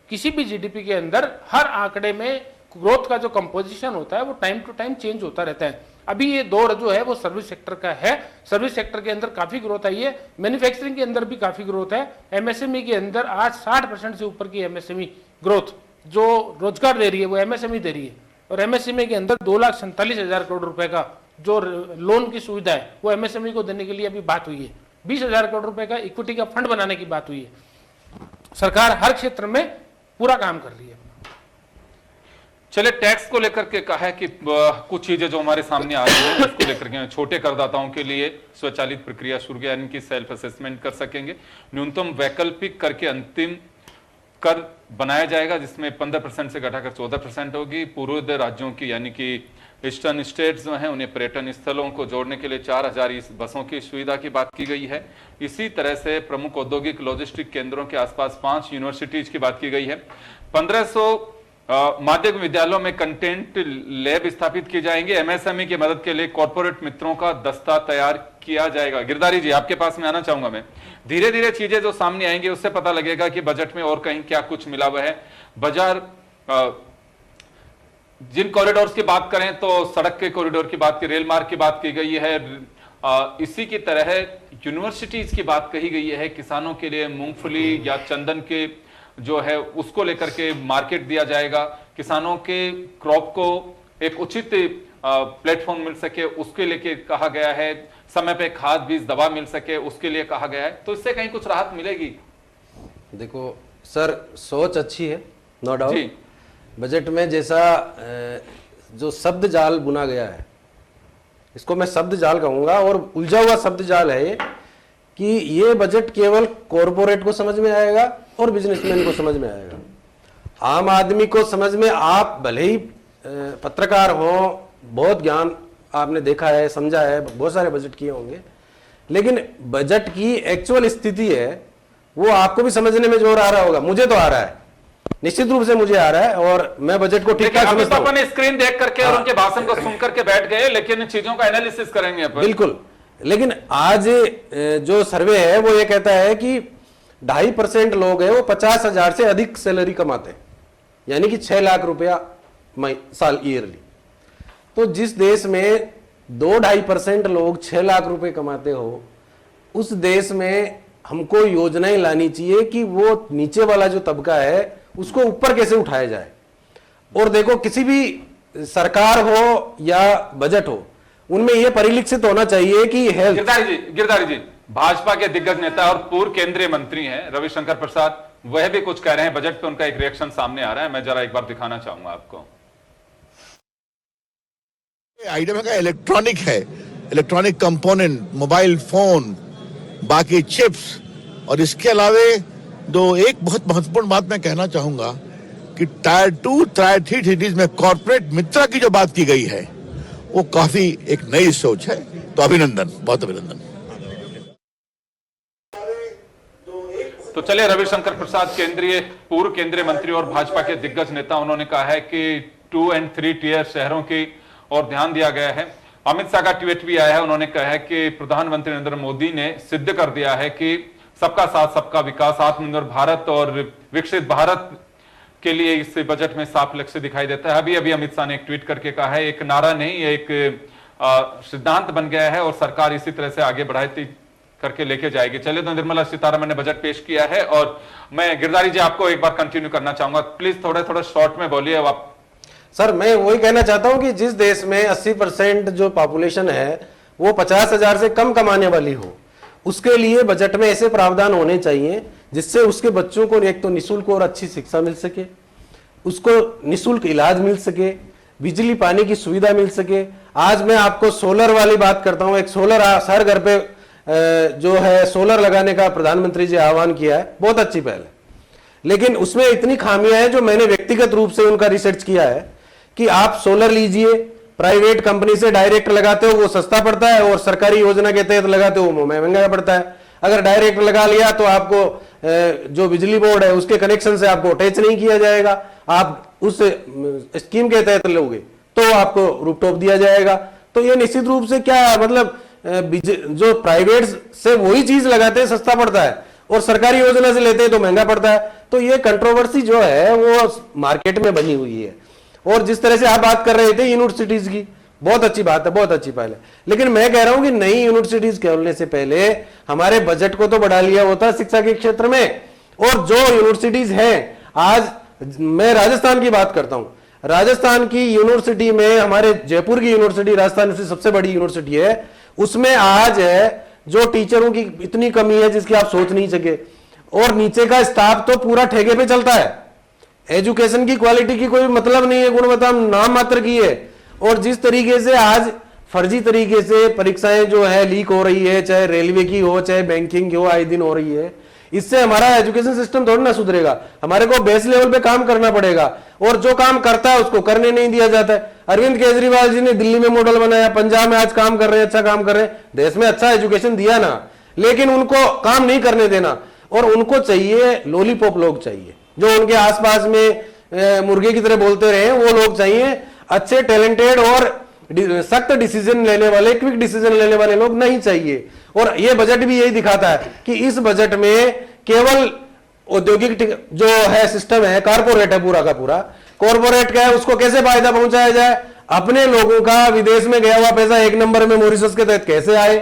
किसी भी जीडीपी के अंदर हर आंकड़े में ग्रोथ का जो कंपोजिशन होता है वो टाइम टू टाइम चेंज होता रहता है। अभी ये दौर जो है वो सर्विस सेक्टर का है। सर्विस सेक्टर के अंदर काफी ग्रोथ आई है, मैन्युफैक्चरिंग के अंदर भी काफी ग्रोथ है। एमएसएमई के अंदर आज 60% से ऊपर की एमएसएमई ग्रोथ जो रोजगार दे रही है वो एमएसएमई दे रही है। और एमएसएमई के अंदर 2,47,000 करोड़ रुपए का जो लोन की सुविधा है वो एमएसएमई को देने के लिए अभी बात हुई है। 20,000 करोड़ रुपए का इक्विटी का फंड बनाने की बात हुई है। सरकार हर क्षेत्र में पूरा काम कर रही है। चले, टैक्स को लेकर के कहा है कि कुछ चीजें जो हमारे सामने आ रही हैं उसको लेकर के छोटे करदाताओं के लिए स्वचालित प्रक्रिया शुरू किया, यानी कि सेल्फ असेसमेंट कर सकेंगे। न्यूनतम वैकल्पिक कर के अंतिम कर बनाया जाएगा, जिसमें 15% से घटाकर 14% होगी। पूर्वोत्तर राज्यों की यानी कि ईस्टर्न स्टेट्स जो हैं उन्हें पर्यटन स्थलों को जोड़ने के लिए 4,000 बसों की सुविधा की बात की गई है। इसी तरह से प्रमुख औद्योगिक लॉजिस्टिक केंद्रों के आसपास 5 यूनिवर्सिटीज की बात की गई है। 1500 माध्यमिक विद्यालयों में कंटेंट लैब स्थापित की जाएंगे। एमएसएमई की मदद के लिए कॉर्पोरेट मित्रों का दस्ता तैयार किया जाएगा। गिरधारी जी, आपके पास में आना चाहूंगा मैं। धीरे धीरे चीजें जो सामने आएंगी उससे पता लगेगा कि बजट में और कहीं क्या कुछ मिला हुआ है। बाजार जिन कॉरिडोर्स की बात करें तो सड़क के कॉरिडोर की बात की, रेल मार्ग की बात की गई है। इसी की तरह यूनिवर्सिटीज की बात कही गई है। किसानों के लिए मूंगफली या चंदन के जो है उसको लेकर के मार्केट दिया जाएगा। किसानों के क्रॉप को एक उचित प्लेटफॉर्म मिल सके उसके लिए कहा गया है। समय पे खाद बीज दवा मिल सके उसके लिए कहा गया है। तो इससे कहीं कुछ राहत मिलेगी? देखो सर, सोच अच्छी है, नो डाउट। बजट में जैसा जो शब्द जाल बुना गया है, इसको मैं शब्द जाल कहूंगा, और उलझा हुआ शब्द जाल है कि ये बजट केवल कॉरपोरेट को समझ में आएगा और बिजनेसमैन को समझ में आएगा। आम आदमी को समझ में, आप भले ही पत्रकार हो, बहुत ज्ञान आपने देखा है, समझा है, बहुत सारे बजट किए होंगे, लेकिन बजट की एक्चुअल स्थिति है वो आपको भी समझने में जोर आ रहा होगा। मुझे तो आ रहा है, निश्चित रूप से मुझे आ रहा है, और मैं बजट को ठीक ठाक समझता हूं। अपन स्क्रीन देख करके और उनके भाषण को सुन करके बैठ गए, लेकिन चीजों का एनालिसिस करेंगे अपन। बिल्कुल। लेकिन आज जो सर्वे है वो ये कहता है कि 2.5% लोग हैं वो 50,000 से अधिक सैलरी कमाते हैं, यानी कि 6 लाख रुपया साल ईयरली। तो जिस देश में 2-2.5% लोग 6 लाख रुपए कमाते हो, उस देश में हमको योजनाएं लानी चाहिए कि वो नीचे वाला जो तबका है उसको ऊपर कैसे उठाया जाए। और देखो, किसी भी सरकार हो या बजट हो, उनमें यह परिलक्षित होना चाहिए कि हेल्थ। गिरधारी जी भाजपा के दिग्गज नेता और पूर्व केंद्रीय मंत्री हैं रविशंकर प्रसाद, वह भी कुछ कह रहे हैं बजट पे। उनका एक रिएक्शन सामने आ रहा है, मैं जरा एक बार दिखाना चाहूंगा आपको। आइडिया का इलेक्ट्रॉनिक है, इलेक्ट्रॉनिक कंपोनेंट, मोबाइल फोन, बाकी चिप्स, और इसके अलावे एक बहुत महत्वपूर्ण बात मैं कहना चाहूंगा कि टायर 2, टायर 3 सिटीज में कॉर्पोरेट मित्रा की जो बात की गई है वो काफी एक नई सोच है। तो अभिनंदन, बहुत अभिनंदन। तो चलिए, रविशंकर प्रसाद पूर्व केंद्रीय मंत्री और भाजपा के दिग्गज नेता, उन्होंने कहा है कि 2 और 3 टियर शहरों की और ध्यान दिया गया है। अमित शाह का ट्वीट भी आया है, उन्होंने कहा है कि प्रधानमंत्री नरेंद्र मोदी ने सिद्ध कर दिया है कि सबका साथ सबका विकास, आत्मनिर्भर भारत और विकसित भारत के लिए इस बजट में साफ लक्ष्य दिखाई देता है। अभी अमित शाह ने एक ट्वीट करके कहा है, एक नारा नहीं, एक सिद्धांत बन गया है और सरकार इसी तरह से आगे बढ़ाती करके लेके जाएगी। चलिए, तो निर्मला सीतारमण ने बजट पेश किया है और मैं गिरधारी जी आपको एक बार कंटिन्यू करना चाहूंगा, प्लीज थोड़ा शॉर्ट में बोलिए आप। सर, मैं वही कहना चाहता हूं कि जिस देश में 80% जो पॉपुलेशन है वो 50,000 से कम कमाने वाली हो, उसके लिए बजट में ऐसे प्रावधान होने चाहिए जिससे उसके बच्चों को एक तो निःशुल्क और अच्छी शिक्षा मिल सके, उसको निःशुल्क इलाज मिल सके, बिजली पानी की सुविधा मिल सके। आज मैं आपको सोलर वाली बात करता हूं। एक सोलर हर घर पे जो है सोलर लगाने का प्रधानमंत्री जी आह्वान किया है, बहुत अच्छी पहल है, लेकिन उसमें इतनी खामियां हैं जो मैंने व्यक्तिगत रूप से उनका रिसर्च किया है कि आप सोलर लीजिए, प्राइवेट कंपनी से डायरेक्ट लगाते हो वो सस्ता पड़ता है और सरकारी योजना के तहत लगाते हो वो महंगा पड़ता है। अगर डायरेक्ट लगा लिया तो आपको जो बिजली बोर्ड है उसके कनेक्शन से आपको अटैच नहीं किया जाएगा, आप उस स्कीम के तहत लोगे तो आपको रूफटॉप दिया जाएगा। तो ये निश्चित रूप से क्या मतलब जो प्राइवेट से वही चीज लगाते हैं सस्ता पड़ता है और सरकारी योजना से लेते हैं तो महंगा पड़ता है। तो ये कंट्रोवर्सी जो है वो मार्केट में बनी हुई है। और जिस तरह से आप बात कर रहे थे यूनिवर्सिटीज की, बहुत अच्छी बात है, बहुत अच्छी पहल है, लेकिन मैं कह रहा हूं कि नई यूनिवर्सिटीज खोलने से पहले हमारे बजट को तो बढ़ा लिया होता शिक्षा के क्षेत्र में। और जो यूनिवर्सिटीज हैं, आज मैं राजस्थान की बात करता हूं, राजस्थान की यूनिवर्सिटी में हमारे जयपुर की यूनिवर्सिटी राजस्थान की सबसे बड़ी यूनिवर्सिटी है, उसमें आज है जो टीचरों की इतनी कमी है जिसकी आप सोच नहीं सके, और नीचे का स्टाफ तो पूरा ठेके पे चलता है। एजुकेशन की क्वालिटी की कोई मतलब नहीं है, गुणवत्ता नाम मात्र की है। और जिस तरीके से आज फर्जी तरीके से परीक्षाएं जो है लीक हो रही है, चाहे रेलवे की हो चाहे बैंकिंग की हो, आए दिन हो रही है, इससे हमारा एजुकेशन सिस्टम थोड़ा ना सुधरेगा। हमारे को बेस लेवल पे काम करना पड़ेगा और जो काम करता है उसको करने नहीं दिया जाता है। अरविंद केजरीवाल जी ने दिल्ली में मॉडल बनाया, पंजाब में आज काम कर रहे हैं, अच्छा काम कर रहे हैं, देश में अच्छा एजुकेशन दिया ना, लेकिन उनको काम नहीं करने देना। और उनको चाहिए लॉलीपॉप लोग चाहिए जो उनके आसपास में मुर्गे की तरह बोलते रहे, वो लोग चाहिए। अच्छे टैलेंटेड और सख्त डिसीजन लेने वाले, क्विक डिसीजन लेने वाले लोग नहीं चाहिए। और ये बजट भी यही दिखाता है कि इस बजट में केवल औद्योगिक जो है सिस्टम है, कारपोरेट है पूरा का पूरा, कॉर्पोरेट का है, उसको कैसे फायदा पहुंचाया जाए, अपने लोगों का विदेश में गया हुआ पैसा 1 नंबर में मॉरिशस के तहत कैसे आए,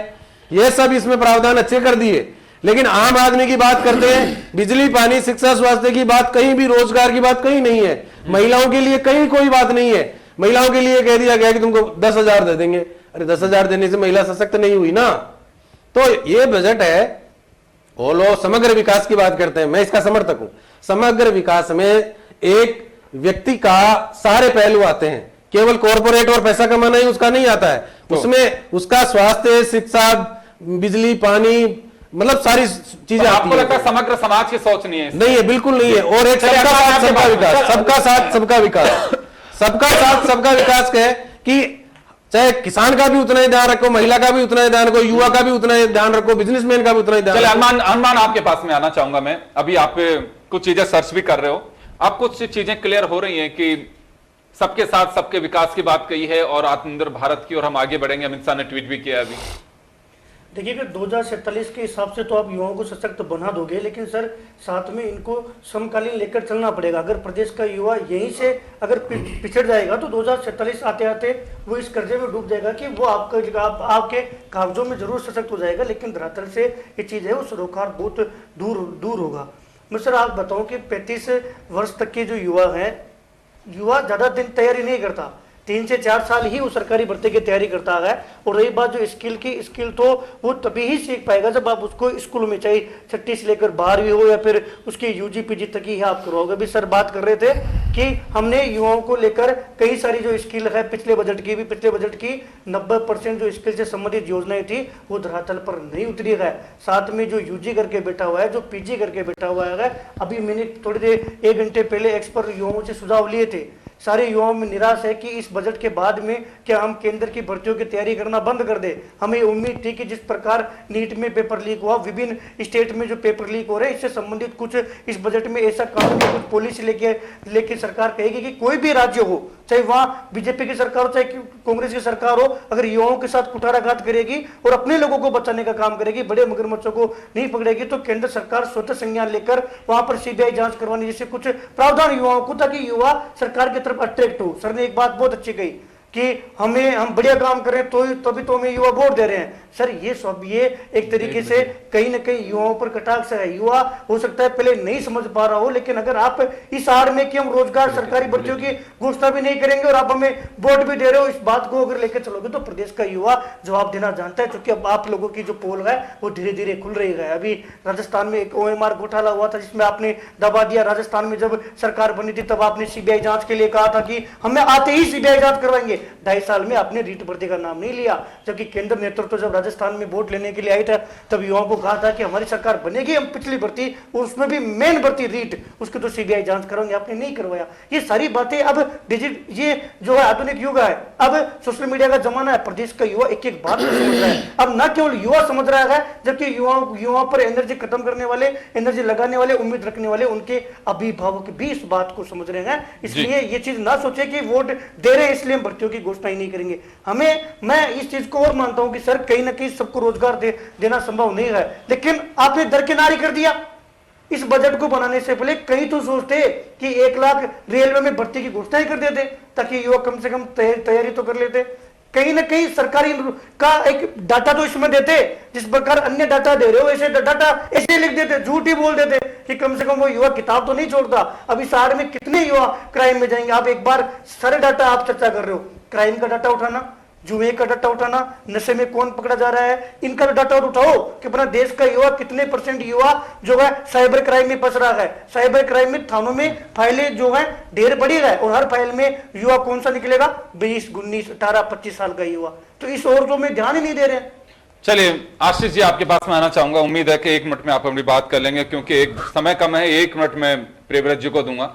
ये सब इसमें प्रावधान अच्छे कर दिए। लेकिन आम आदमी की बात करते हैं, बिजली पानी शिक्षा स्वास्थ्य की बात कहीं भी, रोजगार की बात कहीं नहीं है, महिलाओं के लिए कहीं कोई बात नहीं है। महिलाओं के लिए कह दिया गया कि तुमको 10,000 दे देंगे। अरे 10,000 देने से महिला सशक्त नहीं हुई ना। तो ये बजट है, वो लोग समग्र विकास की बात करते हैं, मैं इसका समर्थक हूं। समग्र विकास में एक व्यक्ति का सारे पहलू आते हैं, केवल कॉर्पोरेट और पैसा कमाना ही उसका नहीं आता है, उसमें उसका स्वास्थ्य, शिक्षा, बिजली, पानी, मतलब सारी चीजें आपको लगता है समग्र समाज की सोच नहीं है? नहीं है, बिल्कुल नहीं है। और एक सबका साथ सबका विकास, सबका साथ सबका विकास, सबका साथ सबका विकास कहे कि चाहे किसान का भी उतना ही ध्यान रखो, महिला का भी उतना ही ध्यान रखो, युवा का भी उतना ही ध्यान रखो, बिजनेसमैन का भी उतना ही ध्यान रखो। हनुमान आपके पास में आना चाहूंगा मैं। अभी आप कुछ चीजें सर्च भी कर रहे हो, आप कुछ चीजें क्लियर हो रही हैं कि सबके साथ सबके विकास की बात कही है और आत्मनिर्भर भारत की ओर हम आगे बढ़ेंगे। अमित शाह ने ट्वीट भी किया अभी। देखिए, अगर 2047 के हिसाब से तो आप युवाओं को सशक्त बना दोगे, लेकिन सर साथ में इनको समकालीन लेकर चलना पड़ेगा। अगर प्रदेश का युवा यहीं से अगर पिछड़ जाएगा तो 2047 आते आते वो इस कर्जे में डूब जाएगा कि वो आपके कागजों में जरूर सशक्त हो जाएगा, लेकिन धरातल से ये चीज़ है वो सरोकार बहुत दूर होगा। मैं सर आप बताऊँ कि 35 वर्ष तक के जो युवा हैं, युवा ज़्यादा दिन तैयारी नहीं करता, 3 से 4 साल ही वो सरकारी भर्ती की तैयारी करता है। और रही बात जो स्किल की, स्किल तो वो तभी ही सीख पाएगा जब आप उसको स्कूल में, चाहे 6ठी से लेकर 12वीं हो या फिर उसकी यूजी पीजी तक ही आप करवाओगे। अभी सर बात कर रहे थे कि हमने युवाओं को लेकर कई सारी जो स्किल है, पिछले बजट की 90% जो स्किल से संबंधित योजनाएं थी वो धरातल पर नहीं उतरी है। साथ में जो यूजी करके बैठा हुआ है, जो पीजी करके बैठा हुआ है, अभी मैंने थोड़ी देर 1 घंटे पहले एक्स पर युवाओं से सुझाव लिए थे। सारे युवाओं में निराश है कि इस बजट के बाद में क्या हम केंद्र की भर्तियों की तैयारी करना बंद कर दे। हमें उम्मीद थी कि जिस प्रकार नीट में पेपर लीक हुआ, विभिन्न स्टेट में जो पेपर लीक हो रहे हैं, इससे संबंधित कुछ इस बजट में ऐसा कानून या कुछ पॉलिसी लेके सरकार कहेगी कि कोई भी राज्य हो, चाहे वहां बीजेपी की सरकार हो चाहे कांग्रेस की सरकार हो, अगर युवाओं के साथ कुठाराघात करेगी और अपने लोगों को बचाने का काम करेगी, बड़े मगरमच्छों को नहीं पकड़ेगी, तो केंद्र सरकार स्वतः संज्ञान लेकर वहां पर सीबीआई जांच करवाने जैसे कुछ प्रावधान युवाओं को, ताकि युवा सरकार की तरफ अट्रैक्ट हो। सर ने एक बात बहुत अच्छी कही कि हम बढ़िया काम कर रहे हैं तो तभी तो हमें युवा वोट दे रहे हैं। सर ये एक तरीके से कहीं ना कहीं युवाओं पर कटाक्ष है। युवा हो सकता है पहले नहीं समझ पा रहा हो, लेकिन अगर आप इस आड़ में कि हम रोजगार सरकारी भर्तियों की घोषणा भी नहीं करेंगे और आप हमें वोट भी दे रहे हो, इस बात को अगर लेकर चलोगे तो प्रदेश का युवा जवाब देना जानता है। क्योंकि अब आप लोगों की जो पोल है वो धीरे धीरे खुल रही है। अभी राजस्थान में एक OMR घोटाला हुआ था जिसमें आपने दबा दिया। राजस्थान में जब सरकार बनी थी तब आपने सीबीआई जांच के लिए कहा था कि हमें आते ही सीबीआई जांच करवाएंगे। 2.5 साल में आपने रीट भर्ती का नाम नहीं लिया, जबकि केंद्र नेतृत्व जब राजस्थान में वोट लेने के लिए आई था तब युवाओं को कहा था कि हमारी सरकार बनेगी, हम पिछली भर्ती उसमें भी मेन भर्ती रीट उसकी तो सीबीआई जांच कराएंगे, आपने नहीं करवाया। ये सारी बातें अब ये जो है आधुनिक युग है, अब सोशल मीडिया का जमाना है, प्रदेश का युवा एक एक बात समझ रहा है। अब न केवल युवा समझ रहा है, जबकि युवाओं पर एनर्जी खत्म करने वाले, एनर्जी लगाने वाले, उम्मीद रखने वाले उनके अभिभावक भी इस बात को समझ रहे हैं। इसलिए ये चीज ना सोचे कि वोट दे रहे हैं इसलिए हम भर्तियों की घोषणा ही नहीं करेंगे। मैं इस चीज को और मानता हूं कि सर कहीं ना कहीं सबको रोजगार देना संभव नहीं है, लेकिन आपने दरकिनारी कर दिया। इस बजट को बनाने से पहले कहीं तो सोचते कि 1 लाख रेलवे में भर्ती की घोषणा ही कर देते ताकि युवा कम से कम तैयारी तो कर लेते। कहीं ना कहीं सरकारी का एक डाटा तो इसमें देते, जिस प्रकार अन्य डाटा दे रहे हो ऐसे डाटा ऐसे लिख देते, झूठ ही बोल देते कि कम से कम वो युवा किताब तो नहीं छोड़ता। अब इस आड़ में कितने युवा क्राइम में जाएंगे। आप एक बार सारे डाटा आप चर्चा कर रहे हो, क्राइम का डाटा उठाना, जुए का डाटा उठाना, नशे में कौन पकड़ा जा रहा है, इनका डाटा उठाओ कि अपना देश का युवा कितने % युवा जो है साइबर क्राइम में फंस रहा है। साइबर क्राइम में थानों में फाइलें जो है ढेर बड़ी है और हर फाइल में युवा कौन सा निकलेगा, 20, 19, 18, 25 साल का युवा। तो इस ओर तो में ध्यान ही नहीं दे रहे हैं। चलिए आशीष जी आपके पास मैं आना चाहूंगा। उम्मीद है कि 1 मिनट में आप अपनी बात कर लेंगे क्योंकि एक समय कम है। 1 मिनट में प्रियव्रत जी को दूंगा।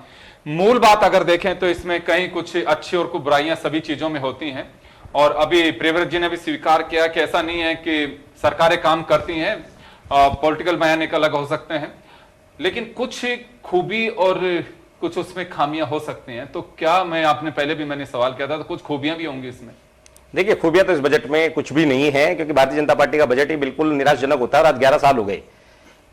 मूल बात अगर देखें तो इसमें कहीं कुछ अच्छी और कुछ बुराइयां सभी चीजों में होती हैं और अभी प्रियव्रत जी ने भी स्वीकार किया कि ऐसा नहीं है कि सरकारें काम करती हैं, पॉलिटिकल बयान एक अलग हो सकते हैं, लेकिन कुछ खूबी और कुछ उसमें खामियां हो सकती हैं। तो क्या मैंने सवाल किया था तो कुछ खूबियां भी होंगी इसमें? देखिए, खूबियां तो इस बजट में कुछ भी नहीं है क्योंकि भारतीय जनता पार्टी का बजट ही बिल्कुल निराशाजनक होता है और आज 11 साल हो गए।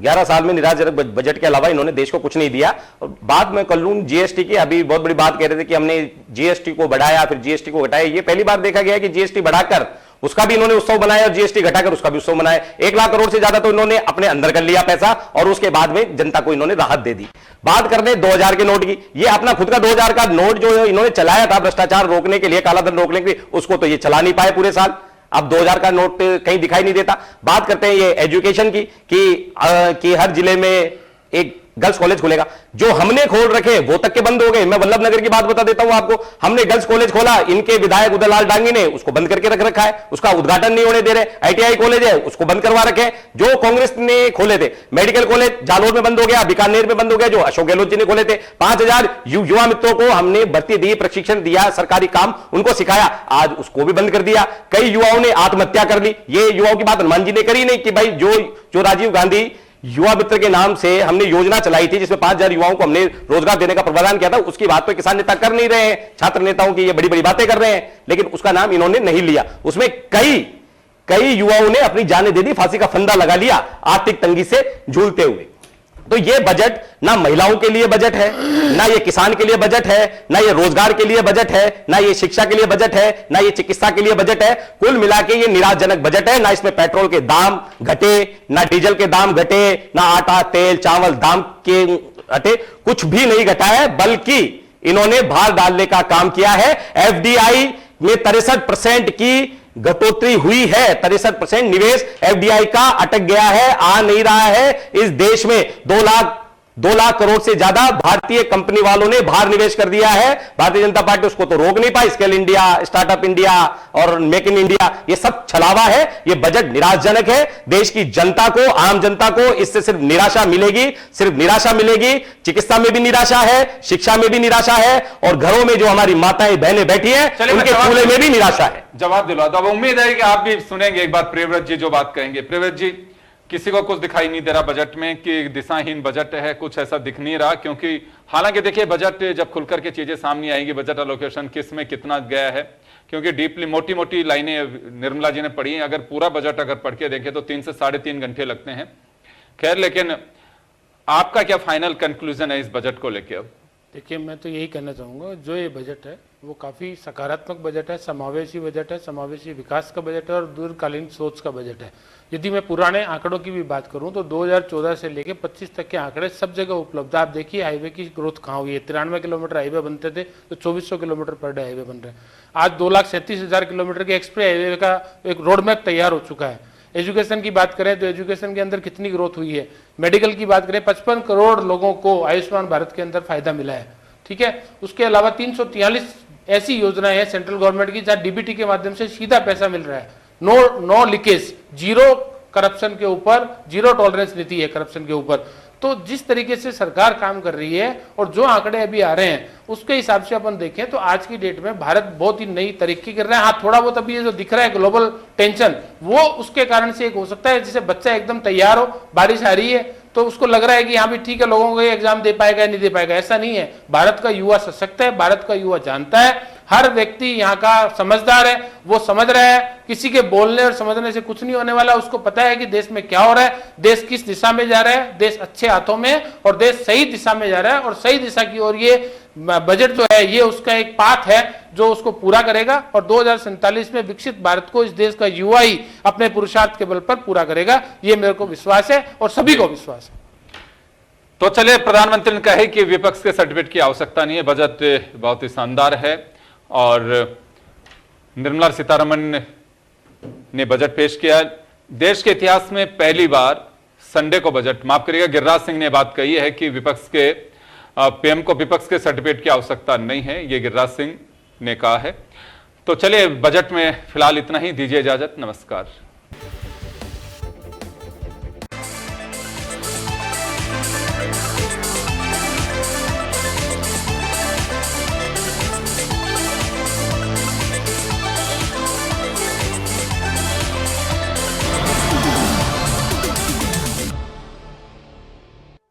11 साल में निराशाजनक बजट के अलावा इन्होंने देश को कुछ नहीं दिया। और बात में कर लूं जीएसटी की, अभी बहुत बड़ी बात कह रहे थे कि हमने जीएसटी को बढ़ाया फिर जीएसटी को घटाया। ये पहली बार देखा गया कि जीएसटी बढ़ाकर उसका भी इन्होंने उत्सव बनाया और जीएसटी घटाकर उसका भी उत्सव बनाया। 1 लाख करोड़ से ज्यादा तो इन्होंने अपने अंदर कर लिया पैसा और उसके बाद में जनता को इन्होंने राहत दे दी। बात करने 2000 के नोट की, ये अपना खुद का 2000 का नोट जो इन्होंने चलाया था भ्रष्टाचार रोकने के लिए, कालाधन रोकने के लिए, उसको तो ये चला नहीं पाए पूरे साल। अब 2000 का नोट कहीं दिखाई नहीं देता। बात करते हैं ये एजुकेशन की कि हर जिले में एक गर्ल्स कॉलेज खुलेगा। जो हमने खोल रखे वो तक के बंद हो गए। मैं वल्लभ नगर की बात बता देता हूं आपको। हमने गर्ल्स कॉलेज खोला, इनके विधायक उदयलाल डांगी ने उसको बंद करके रख रखा है, उसका उद्घाटन नहीं होने दे रहे। आईटीआई कॉलेज है उसको बंद करवा रखे हैं जो कांग्रेस ने खोले थे। मेडिकल कॉलेज जालोर में बंद हो गया, बीकानेर में बंद हो गया जो अशोक गहलोत जी ने खोले थे। 5000 युवा मित्रों को हमने भर्ती दी, प्रशिक्षण दिया, सरकारी काम उनको सिखाया, आज उसको भी बंद कर दिया। कई युवाओं ने आत्महत्या कर ली। ये युवाओं की बात हनुमान जी ने करी नहीं कि भाई जो राजीव गांधी युवा मित्र के नाम से हमने योजना चलाई थी जिसमें 5000 युवाओं को हमने रोजगार देने का प्रावधान किया था, उसकी बात तो किसान नेता कर नहीं रहे हैं, छात्र नेताओं की ये बड़ी बड़ी बातें कर रहे हैं, लेकिन उसका नाम इन्होंने नहीं लिया। उसमें कई युवाओं ने अपनी जानें दे दी, फांसी का फंदा लगा लिया आर्थिक तंगी से झूलते हुए। तो ये बजट ना महिलाओं के लिए बजट है, ना ये किसान के लिए बजट है, ना ये रोजगार के लिए बजट है, ना ये शिक्षा के लिए बजट है, ना ये चिकित्सा के लिए बजट है। कुल मिला के ये निराशजनक बजट है। ना इसमें पेट्रोल के दाम घटे, ना डीजल के दाम घटे, ना आटा तेल चावल दाम के घटे, कुछ भी नहीं घटा है, बल्कि इन्होंने बाहर डालने का काम किया है। एफडीआई में 63% की घटोतरी हुई है। 63% निवेश एफडीआई का अटक गया है, आ नहीं रहा है। इस देश में 2 लाख करोड़ से ज्यादा भारतीय कंपनी वालों ने बाहर निवेश कर दिया है। भारतीय जनता पार्टी उसको तो रोक नहीं पाई। स्केल इंडिया, स्टार्टअप इंडिया और मेक इन इंडिया, ये सब छलावा है। ये बजट निराशाजनक है। देश की जनता को, आम जनता को इससे सिर्फ निराशा मिलेगी, सिर्फ निराशा मिलेगी। चिकित्सा में भी निराशा है, शिक्षा में भी निराशा है, और घरों में जो हमारी माताएं बहनें बैठी हैं उनके चूल्हे में भी निराशा है। जवाब दिलवा दो। अब उम्मीद है कि आप भी सुनेंगे एक बार प्रियव्रत जी जो बात कहेंगे। प्रियव्रत जी, किसी को कुछ दिखाई नहीं दे रहा बजट में कि दिशाहीन बजट है, कुछ ऐसा दिख नहीं रहा, क्योंकि हालांकि देखिए बजट जब खुलकर के चीजें सामने आएंगी, बजट एलोकेशन किस में कितना गया है, क्योंकि डीपली मोटी मोटी लाइनें निर्मला जी ने पढ़ी हैं। अगर पूरा बजट अगर पढ़ के देखें तो 3 से 3.5 घंटे लगते हैं। खैर, लेकिन आपका क्या फाइनल कंक्लूजन है इस बजट को लेकर? अब देखिए, मैं तो यही कहना चाहूँगा, जो ये बजट है वो काफ़ी सकारात्मक बजट है, समावेशी बजट है, समावेशी विकास का बजट है और दीर्घकालीन सोच का बजट है। यदि मैं पुराने आंकड़ों की भी बात करूं तो 2014 से लेकर 25 तक के आंकड़े सब जगह उपलब्ध है। आप देखिए हाईवे की ग्रोथ कहाँ हुई है। 93 किलोमीटर हाईवे बनते थे तो 2400 किलोमीटर पर डे हाईवे बन रहे हैं। आज 2,37,000 किलोमीटर के एक्सप्रेस हाईवे का एक रोड मैप तैयार हो चुका है। एजुकेशन की बात करें तो एजुकेशन के अंदर कितनी ग्रोथ हुई है। मेडिकल की बात करें, 55 करोड़ लोगों को आयुष्मान भारत के अंदर फायदा मिला है। ठीक है, उसके अलावा 343 ऐसी योजनाएं हैं सेंट्रल गवर्नमेंट की जहां डीबीटी के माध्यम से सीधा पैसा मिल रहा है। नो लीकेज, जीरो करप्शन के ऊपर, जीरो टॉलरेंस नीति है करप्शन के ऊपर। तो जिस तरीके से सरकार काम कर रही है और जो आंकड़े अभी आ रहे हैं उसके हिसाब से अपन देखें तो आज की डेट में भारत बहुत ही नई तरक्की कर रहा है। हाँ, थोड़ा बहुत अभी ये जो दिख रहा है ग्लोबल टेंशन, वो उसके कारण से एक हो सकता है। जैसे बच्चा एकदम तैयार हो, बारिश आ रही है तो उसको लग रहा है कि हाँ भी ठीक है, लोगों को एग्जाम दे पाएगा नहीं दे पाएगा, ऐसा नहीं है। भारत का युवा सशक्त है, भारत का युवा जानता है, हर व्यक्ति यहाँ का समझदार है, वो समझ रहा है किसी के बोलने और समझने से कुछ नहीं होने वाला। उसको पता है कि देश में क्या हो रहा है, देश किस दिशा में जा रहा है, देश अच्छे हाथों में है और देश सही दिशा में जा रहा है और सही दिशा की ओर ये बजट जो है ये उसका एक पाथ है जो उसको पूरा करेगा और 2047 में विकसित भारत को इस देश का युवा ही अपने पुरुषार्थ के बल पर पूरा करेगा। ये मेरे को विश्वास है और सभी को विश्वास है। तो चलिए, प्रधानमंत्री ने कहा कि विपक्ष के सर्टिफिकेट की आवश्यकता नहीं है, बजट बहुत ही शानदार है। और निर्मला सीतारमण ने बजट पेश किया। देश के इतिहास में पहली बार संडे को बजट, माफ करिएगा, गिरिराज सिंह ने बात कही है कि विपक्ष के पीएम को विपक्ष के सर्टिफिकेट की आवश्यकता नहीं है, ये गिरिराज सिंह ने कहा है। तो चलिए, बजट में फिलहाल इतना ही, दीजिए इजाजत, नमस्कार।